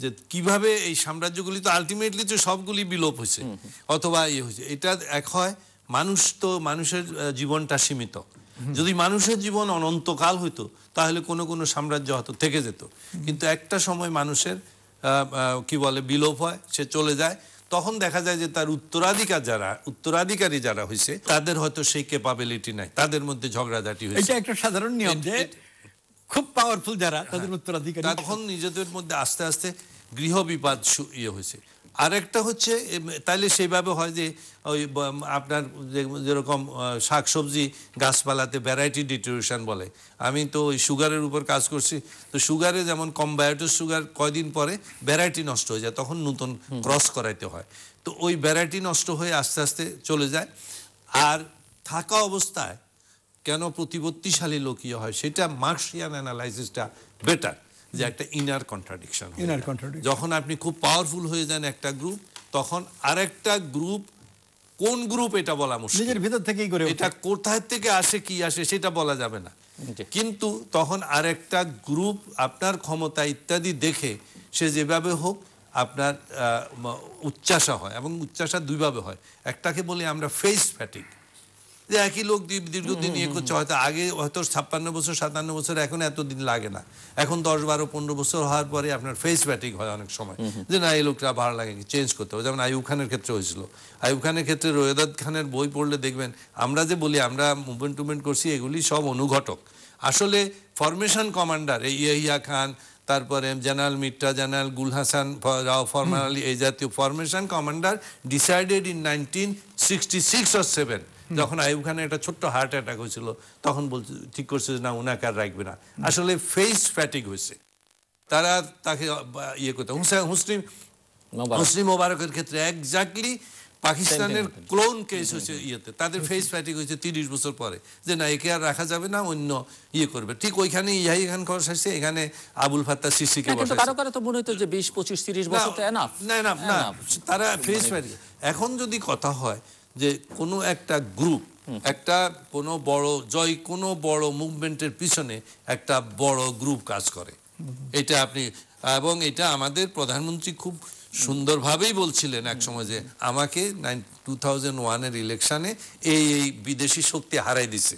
যে কিভাবে এই সাম্রাজ্যগুলি তো আলটিমেটলি তো সবগুলি বিলোপ হয়েছে অথবা ইয়ে হয়েছে। এটা এক হয় মানুষ, তো মানুষের জীবনটা সীমিত। যদি মানুষের জীবন অনন্তকাল হইতো তাহলে কোনো কোনো সাম্রাজ্য হয়তো থেকে যেত, কিন্তু একটা সময় মানুষের কি বলে বিলোপ হয়, সে চলে যায়। তখন দেখা যায় যে তার উত্তরাধিকারী যারা হয়েছে তাদের হয়তো সেই ক্যাপাবিলিটি নাই, তাদের মধ্যে ঝগড়াঝাটি হয়েছে। এটা একটা সাধারণ নিয়ম যে খুব পাওয়ারফুল যারা, তাদের উত্তরাধিকারী, তখন নিজেদের মধ্যে আস্তে আস্তে গৃহ বিবাদ ইয়ে হয়েছে। আরেকটা হচ্ছে তাইলে সেইভাবে হয় যে ওই আপনার যেরকম শাকসবজি গাছপালাতে ভ্যারাইটি ডিটেরিয়েশন বলে, আমি তো ওই সুগারের উপর কাজ করছি, তো সুগারে যেমন কম্বায়োটিক সুগার কয়দিন পরে ভ্যারাইটি নষ্ট হয়ে যায়, তখন নতুন ক্রস করাইতে হয়। তো ওই ভ্যারাইটি নষ্ট হয়ে আস্তে আস্তে চলে যায়। আর থাকা অবস্থায় কেন প্রতিপত্তিশালী লোক ইয়ে হয়, সেটা মার্কসিয়ান অ্যানালাইসিসটা বেটার, যে একটা ইনার কন্ট্রাডিকশন। যখন আপনি খুব পাওয়ারফুল হয়ে যান একটা গ্রুপ, তখন আরেকটা গ্রুপ, কোন গ্রুপ এটা বলা মুশকিল, নিজের ভিতর থেকেই করে, এটা কোথায় থেকে আসে কি আসে সেটা বলা যাবে না, কিন্তু তখন আরেকটা গ্রুপ আপনার ক্ষমতা ইত্যাদি দেখে সে যেভাবে হোক আপনার উচ্চাসা হয়, এবং উচ্চাসা দুইভাবে হয়। একটাকে বলি আমরা ফেস ফ্যাটিক, যে একই লোক দীর্ঘদিন ইয়ে করছে, হয়তো আগে হয়তো 56 বছর 57 বছর, এখন এতদিন লাগে না, এখন 10, 12, 15 বছর হওয়ার পরে আপনার ফেস ফ্যাটিক হয় অনেক সময়, যে না এই লোকটা ভালো লাগে, চেঞ্জ করতে হবে। যেমন আইয়ুব খানের ক্ষেত্রে হয়েছিল। আইয়ুব খানের ক্ষেত্রে রোয়েদাদ খানের বই পড়লে দেখবেন, আমরা যে বলি আমরা মুভমেন্ট টুভমেন্ট করছি, এগুলি সব অনুঘটক। আসলে ফরমেশন কমান্ডার এই ইয়াহিয়া খান, তারপরে জেনারেল মির্জা, জেনারেল গুল হাসান রাও ফরমান আলী, এই জাতীয় formation commander decided in 1966 or 7, যখন আইয়ুব খানের একটা ছোট্ট হার্ট অ্যাটাক হয়েছিল, তখন বলছে ঠিক করছে যে না উনাকে আর রাখবে না। আসলে ফেস ফ্যাটিক হয়েছে, তারা তাকে ইয়ে করতে। হোসনি মোবারকের ক্ষেত্রে এক্স্যাক্টলি পাকিস্তানের ক্লোন কেস হয়েছে ইয়েতে, তাদের ফেস ফ্যাটিক হয়েছে 30 বছর পরে, যে না একে আর রাখা যাবে না, অন্য ইয়ে করবে। ঠিক ওইখানে ইয়াহিয়া খান বসাইছে, এখানে আবুল ফাত্তাহ সিসিকে বসাইছে। কারো কারো তো মনে হতো যে 20, 25, 30 বছর তো এনাফ না, তারা ফেস ফ্যাটিক। এখন যদি কথা হয় যে কোনো একটা গ্রুপ, একটা কোনো বড় জয়, কোনো বড় মুভমেন্টের পিছনে একটা বড় গ্রুপ কাজ করে, এটা আপনি, এবং এটা আমাদের প্রধানমন্ত্রী খুব সুন্দরভাবেই বলছিলেন এক সময়, যে আমাকে 2001-এর ইলেকশনে এই বিদেশি শক্তি হারাই দিছে,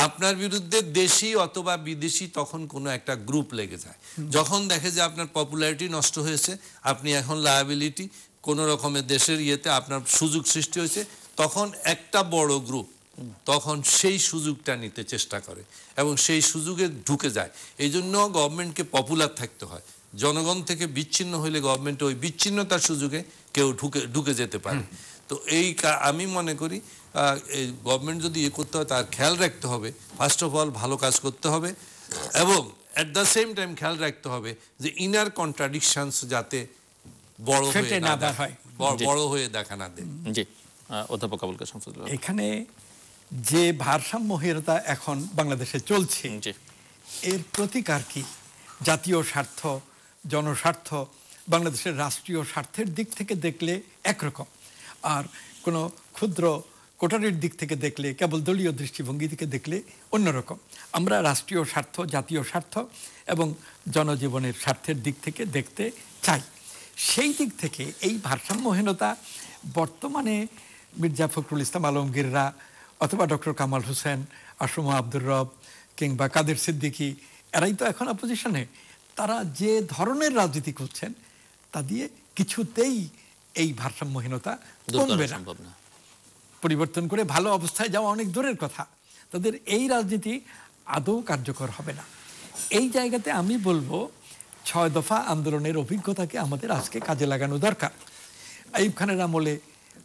আপনার বিরুদ্ধে দেশি অথবা বিদেশি তখন কোনো একটা গ্রুপ লেগে যায়। যখন দেখে যে আপনার পপুলারিটি নষ্ট হয়েছে, আপনি এখন লায়াবিলিটি, কোনো রকমের দেশের ইয়েতে আপনার সুযোগ সৃষ্টি হয়েছে, তখন একটা বড় গ্রুপ তখন সেই সুযোগটা নিতে চেষ্টা করে এবং সেই সুযোগে ঢুকে যায়। এই জন্য গভর্নমেন্টকে পপুলার থাকতে হয়। জনগণ থেকে বিচ্ছিন্ন হইলে গভর্নমেন্ট ওই বিচ্ছিন্নতার সুযোগে কেউ ঢুকে যেতে পারে। তো আমি মনে করি এই গভর্নমেন্ট যদি ইয়ে করতে হয়, তার খেয়াল রাখতে হবে, ফার্স্ট অফ অল ভালো কাজ করতে হবে, এবং অ্যাট দ্য সেম টাইম খেয়াল রাখতে হবে যে ইনার কন্ট্রাডিকশনস যাতে বড় হয়ে দেখা না দেয়। জি, অধ্যাপক আবুল কাশেম ফজলুল, এখানে যে ভারসাম্যহীনতা এখন বাংলাদেশে চলছে, এর প্রতিকার কি? জাতীয় স্বার্থ, জনস্বার্থ, বাংলাদেশের রাষ্ট্রীয় স্বার্থের দিক থেকে দেখলে একরকম, আর কোনো ক্ষুদ্র কোটারির দিক থেকে দেখলে, কেবল দলীয় দৃষ্টিভঙ্গি থেকে দেখলে অন্যরকম। আমরা রাষ্ট্রীয় স্বার্থ, জাতীয় স্বার্থ এবং জনজীবনের স্বার্থের দিক থেকে দেখতে চাই। সেই দিক থেকে এই ভারসাম্যহীনতা বর্তমানে মির্জা ফখরুল ইসলাম আলমগীররা অথবা ডক্টর কামাল হোসেন, আসমা আব্দুর রব কিংবা কাদের সিদ্দিকী, এরাই তো এখন অপোজিশনে। তারা যে ধরনের রাজনীতি করছেন তা দিয়ে কিছুতেই এই ভারসাম্যহীনতা কমবে না। পরিবর্তন করে ভালো অবস্থায় যাওয়া অনেক দূরের কথা, তাদের এই রাজনীতি আদৌ কার্যকর হবে না। এই জায়গাতে আমি বলবো 6 দফা আন্দোলনের অভিজ্ঞতাকে আমাদের আজকে কাজে লাগানো দরকার। আইয়ুব খানের আমলে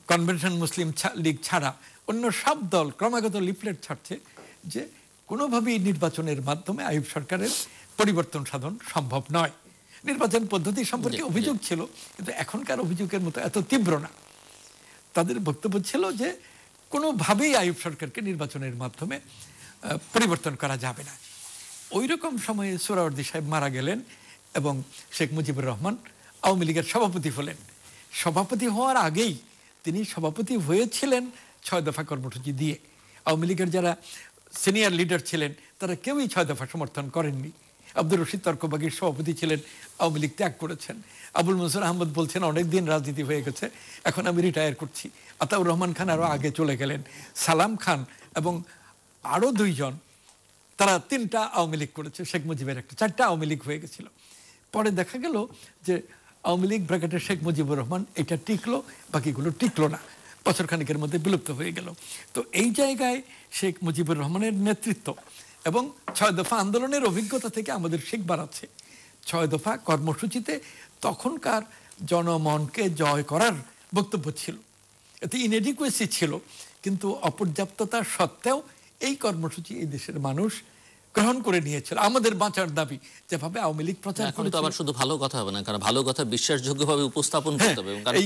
কনভেনশন মুসলিম লীগ ছাড়া অন্য সব দল ক্রমাগত লিফলেট ছাড়ছে যে কোনোভাবেই নির্বাচনের মাধ্যমে আইয়ুব সরকারের পরিবর্তন সাধন সম্ভব নয়। নির্বাচন পদ্ধতি সম্পর্কে অভিযোগ ছিল, কিন্তু এখনকার অভিযোগের মতো এত তীব্র না। তাদের বক্তব্য ছিল যে কোনোভাবেই আইয়ুব সরকারকে নির্বাচনের মাধ্যমে পরিবর্তন করা যাবে না। ওই রকম সময়ে সোহরাওয়ার্দী সাহেব মারা গেলেন এবং শেখ মুজিবুর রহমান আওয়ামী লীগের সভাপতি হলেন। সভাপতি হওয়ার আগেই তিনি সভাপতি হয়েছিলেন 6 দফা কর্মসূচি দিয়ে। আওয়ামী লীগের যারা সিনিয়র লিডার ছিলেন তারা কেউই 6 দফা সমর্থন করেননি। আব্দুর রশিদ তর্কবাগীর সভাপতি ছিলেন, আওয়ামী লীগ ত্যাগ করেছেন। আবুল মনসুর আহমদ বলছেন অনেকদিন রাজনীতি হয়ে গেছে, এখন আমি রিটায়ার করছি। আতাউর রহমান খান আরও আগে চলে গেলেন। সালাম খান এবং আরও 2 জন, তারা 3টা আওয়ামী লীগ করেছে, শেখ মুজিবের একটা 4টা আওয়ামী লীগ হয়ে গেছিল। পরে দেখা গেল যে আওয়ামী লীগ ব্র্যাকেটের শেখ মুজিবুর রহমান এটা টিকলো, বাকিগুলো টিকলো না, বছর খানিকের মধ্যে বিলুপ্ত হয়ে গেল। তো এই জায়গায় শেখ মুজিবুর রহমানের নেতৃত্ব এবং 6 দফা আন্দোলনের অভিজ্ঞতা থেকে আমাদের শিখবার আছে। 6 দফা কর্মসূচিতে তখনকার জনমনকে জয় করার বক্তব্য ছিল, এতে ইনএডিকুয়েসি ছিল, কিন্তু অপর্যাপ্ততা সত্ত্বেও এই কর্মসূচি এই দেশের মানুষ গ্রহণ করে নিয়েছিল। আমাদের বাঁচার দাবি যেভাবে আওয়ামী লীগ প্রচার করেছে। আবার শুধু ভালো কথা হবে না, কারণ ভালো কথা বিশ্বাসযোগ্যভাবে উপস্থাপন করতে হবে, কারণ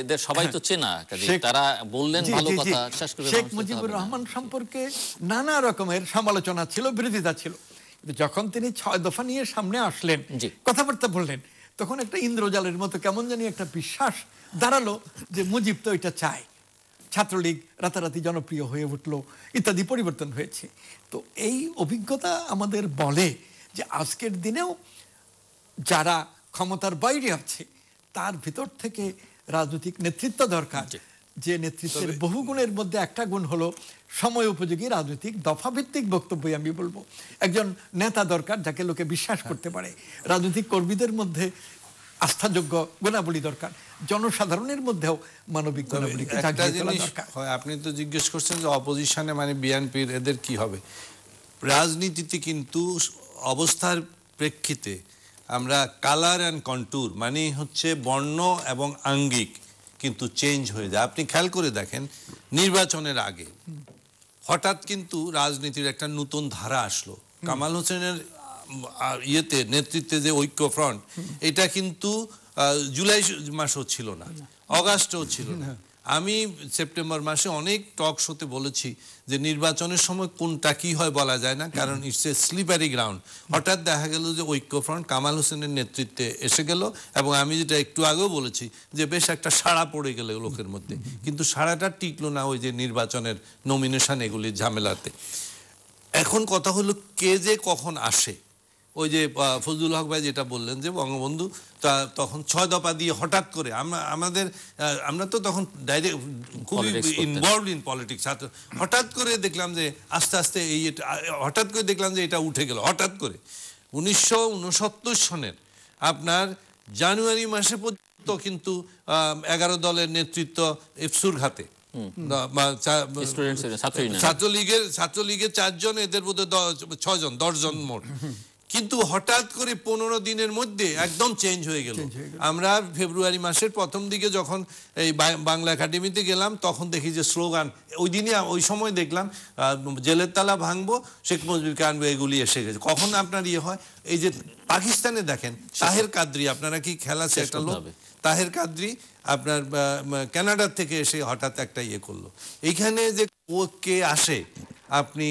এদের সবাই তো চেনা, তারা বললেন ভালো কথা। শেখ মুজিবুর রহমান সম্পর্কে নানা রকমের সমালোচনা ছিল, বিরোধিতা ছিল, কিন্তু যখন তিনি 6 দফা নিয়ে সামনে আসলেন, কথাবার্তা বললেন, তখন একটা ইন্দ্রজালের মতো কেমন জানি একটা বিশ্বাস দাঁড়ালো যে মুজিব তো এটা চায়। ছাত্রলীগ রাতারাতি জনপ্রিয় হয়ে উঠলো, ইত্যাদি পরিবর্তন হয়েছে। তো এই অভিজ্ঞতা আমাদের বলে যে আজকের দিনেও যারা ক্ষমতার বাইরে আছে তার ভিতর থেকে রাজনৈতিক নেতৃত্ব দরকার, যে নেতৃত্বের বহু গুণের মধ্যে একটা গুণ হলো সময় উপযোগী রাজনৈতিক দফাভিত্তিক বক্তব্যই আমি বলবো। একজন নেতা দরকার যাকে লোকে বিশ্বাস করতে পারে, রাজনৈতিক কর্মীদের মধ্যে আস্থাযোগ্য গুণাবলী দরকার, জনসাধারণের মধ্যেও মানবিক গুণাবলী দরকার। আপনি তো জিজ্ঞেস করছেন যে অপোজিশনে মানে বিএনপির এদের কি হবে। রাজনীতিতে কিন্তু অবস্থার প্রেক্ষিতে আমরা কালার অ্যান্ড কন্ট্যুর মানে হচ্ছে বর্ণ এবং আঙ্গিক কিন্তু চেঞ্জ হয়ে যায়। আপনি খেয়াল করে দেখেন নির্বাচনের আগে হঠাৎ কিন্তু রাজনীতির একটা নতুন ধারা আসলো। কামাল হোসেনের নেতৃত্বে যে ঐক্য ফ্রন্ট, এটা কিন্তু জুলাই মাসও ছিল না, অগাস্টও ছিল না। আমি সেপ্টেম্বর মাসে অনেক টক শোতে বলেছি যে নির্বাচনের সময় কোনটা কি হয় বলা যায় না, কারণ ইটস এ স্লিপারি গ্রাউন্ড। হঠাৎ দেখা গেল যে ঐক্যফ্রন্ট কামাল হোসেনের নেতৃত্বে এসে গেল, এবং আমি যেটা একটু আগেও বলেছি যে বেশ একটা সাড়া পড়ে গেল লোকের মধ্যে, কিন্তু সাড়াটা টিকলো না ওই যে নির্বাচনের নমিনেশন এগুলির ঝামেলাতে। এখন কথা হলো কে যে কখন আসে। ওই যে ফজলুল হক ভাই যেটা বললেন যে বঙ্গবন্ধু তখন 6 দফা দিয়ে হঠাৎ করে আমরা তো তখন ডাইরেক্ট খুবই ইনভলভড ইন পলিটিক্স, হঠাৎ করে দেখলাম যে আস্তে আস্তে হঠাৎ করে দেখলাম যে এটা উঠে গেল। হঠাৎ করে 1969 সনের আপনার জানুয়ারি মাসে পর্যন্ত কিন্তু 11 দলের নেতৃত্ব ইফসুর ঘাতে, ছাত্রলীগের 4 জন, এদের মধ্যে 6 জন, 10 জন মোট। কিন্তু হঠাৎ করে 15 দিনের মধ্যে একদম চেঞ্জ হয়ে গেল। আমরা ফেব্রুয়ারি মাসের প্রথম দিকে যখন এই বাংলা একাডেমিতে গেলাম, তখন দেখি যে স্লোগান, ওই সময় দেখলাম জেলের তালা ভাঙবো, শেখ মুজিবকে আনবো, এগুলি এসে গেছে। কখন আপনার হয় এই যে পাকিস্তানে দেখেন তাহের কাদরি, আপনারা কি খেলা আছে একটা লোক তাহের কাদরি আপনার কানাডার থেকে এসে হঠাৎ একটা করলো। এইখানে যে কে আসে আপনি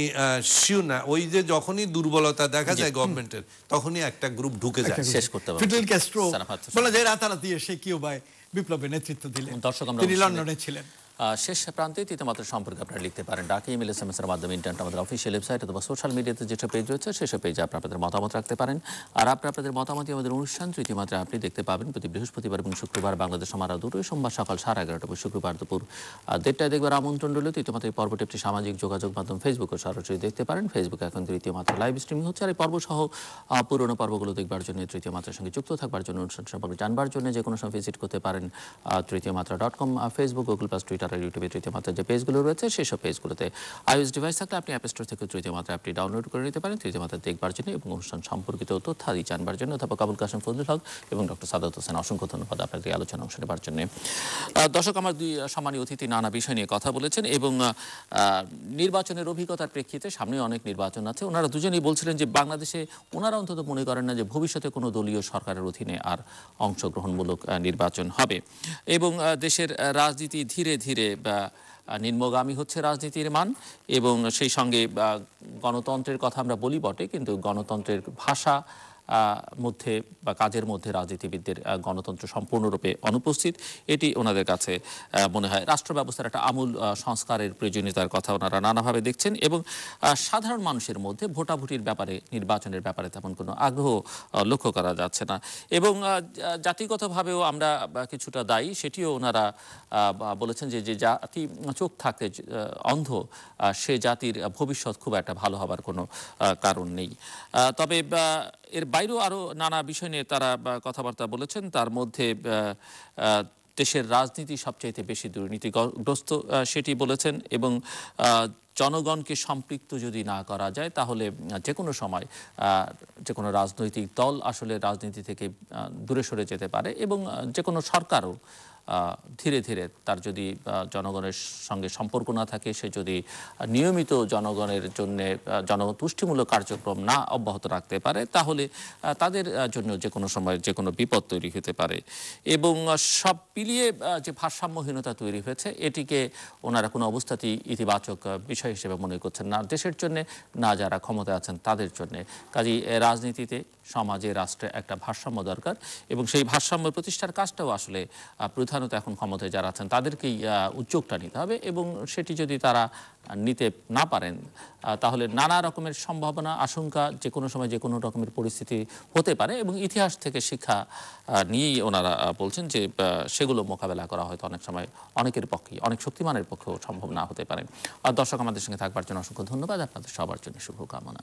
শিওর না, ওই যে যখনই দুর্বলতা দেখা যায় গভর্নমেন্টের, তখনই একটা গ্রুপ ঢুকে যায়। শেষ করতে হবে। ফিডেল ক্যাস্ট্রো বলা যায় রাতারাতি এসে কিউবায় বিপ্লবের নেতৃত্ব দিলেন। দর্শক, তিনি লন্ডনে ছিলেন। শেষ প্রান্তে তৃতীয়মাত্রা সম্পর্কে আপনারা লিখতে পারেন ডাকে, ইমেল, SMS এর মাধ্যমে, ইন্টারনেট, আমাদের অফিসিয়াল ওয়েবসাইট অথবা সোশ্যাল মিডিয়াতে যেসব পেজ রয়েছে সেসব পেজে আপনাদের মতামত রাখতে পারেন। আর আপনাদের মতামতই আমাদের অনুষ্ঠান তৃতীয় মাত্রা আপনি দেখতে পাবেন প্রতি বৃহস্পতিবার এবং শুক্রবার বাংলাদেশ সময় রাত 2টোয়, সোমবার সকাল 11:30, শুক্রবার দুপুর 1:30টায় দেখবার আমন্ত্রণ রইল। তৃতীয় মাত্রা এই পর্বটি একটি সামাজিক যোগাযোগ মাধ্যম ফেসবুকে সরাসরি দেখতে পারেন। ফেসবুকে এখন তৃতীয় মাত্রা লাইভ স্ট্রিমিং হচ্ছে। আর এই পর্ব সহ পুরনো পর্বগুলো দেখবার জন্য, তৃতীয় মাত্রার সঙ্গে যুক্ত থাকবার জন্য, অনুষ্ঠান সম্পর্কে জানবার জন্য যে কোনো সময় ভিজিট করতে পারেন তৃতীয়মাত্রা.com, ফেসবুক, গুগল প্লাস, টুইটার আর ইউটিউবে তৃতীয় যে পেজগুলো রয়েছে সেসব পেজগুলোতে iOS ডিভাইস থাকলে আপনি অ্যাপ স্টোর থেকে তৃতীয় মাত্রা অ্যাপটি ডাউনলোড করে নিতে পারেন তৃতীয় মাত্রা দেখবার জন্য এবং অনুষ্ঠান সম্পর্কিত তথ্যাদি জানবার জন্য। অথবা আবুল কাশেম, ফজলুল হক এবং ডক্টর সাদাত হোসেন, অসংখ্য ধন্যবাদ আপনাদের এই আলোচনা অংশ নেবার জন্য। দর্শক, আমার দুই সম্মানীয় অতিথি নানা বিষয় নিয়ে কথা বলেছেন এবং নির্বাচনের অভিজ্ঞতার প্রেক্ষিতে সামনে অনেক নির্বাচন আছে। ওনারা দুজনেই বলছিলেন যে বাংলাদেশে ওনারা অন্তত মনে করেন না যে ভবিষ্যতে কোনো দলীয় সরকারের অধীনে আর অংশগ্রহণমূলক নির্বাচন হবে এবং দেশের রাজনীতি ধীরে ধীরে নিম্নগামী হচ্ছে রাজনীতির মান। এবং সেই সঙ্গে গণতন্ত্রের কথা আমরা বলি বটে, কিন্তু গণতন্ত্রের ভাষা মধ্যে বা কাজের মধ্যে রাজনীতিবিদদের গণতন্ত্র সম্পূর্ণরূপে অনুপস্থিত। এটি ওনাদের কাছে মনে হয় রাষ্ট্র ব্যবস্থার একটা আমূল সংস্কারের প্রয়োজনীয়তার কথা ওনারা নানাভাবে দেখছেন এবং সাধারণ মানুষের মধ্যে ভোটাভুটির ব্যাপারে, নির্বাচনের ব্যাপারে তেমন কোনো আগ্রহ লক্ষ্য করা যাচ্ছে না। এবং জাতিগতভাবেও আমরা কিছুটা দায়ী, সেটিও ওনারা বলেছেন যে যে জাতি চোখ থাকতে অন্ধ, সে জাতির ভবিষ্যৎ খুব একটা ভালো হবার কোনো কারণ নেই। তবে এর বাইরেও আরও নানা বিষয় নিয়ে তারা কথাবার্তা বলেছেন। তার মধ্যে দেশের রাজনীতি সবচাইতে বেশি দুর্নীতিগ্রস্ত সেটি বলেছেন এবং জনগণকে সম্পৃক্ত যদি না করা যায় তাহলে যে কোনো সময় যে কোনো রাজনৈতিক দল আসলে রাজনীতি থেকে দূরে সরে যেতে পারে এবং যে কোনো সরকারও ধীরে ধীরে তার যদি জনগণের সঙ্গে সম্পর্ক না থাকে, সে যদি নিয়মিত জনগণের জন্য জনতুষ্টিমূলক কার্যক্রম না অব্যাহত রাখতে পারে, তাহলে তাদের জন্য যে কোনো সময় যে কোনো বিপদ তৈরি হতে পারে। এবং সব মিলিয়ে যে ভারসাম্যহীনতা তৈরি হয়েছে, এটিকে ওনারা কোনো অবস্থাতেই ইতিবাচক বিষয় হিসেবে মনে করছেন না দেশের জন্যে, না যারা ক্ষমতায় আছেন তাদের জন্যে। কাজেই রাজনীতিতে, সমাজে, রাষ্ট্রে একটা ভারসাম্য দরকার এবং সেই ভারসাম্য প্রতিষ্ঠার কাজটাও আসলে প্রধান প্রধানত এখন ক্ষমতায় যারা আছেন তাদেরকেই উদ্যোগটা নিতে হবে, এবং সেটি যদি তারা নিতে না পারেন তাহলে নানা রকমের সম্ভাবনা, আশঙ্কা, যে কোনো সময় যে কোনো রকমের পরিস্থিতি হতে পারে, এবং ইতিহাস থেকে শিক্ষা নিয়েই ওনারা বলছেন যে সেগুলো মোকাবেলা করা হয়তো অনেক সময় অনেকের পক্ষেই, অনেক শক্তিমানের পক্ষেও সম্ভব না হতে পারে। আর দর্শক, আমাদের সঙ্গে থাকবার জন্য অসংখ্য ধন্যবাদ, আপনাদের সবার জন্য শুভকামনা।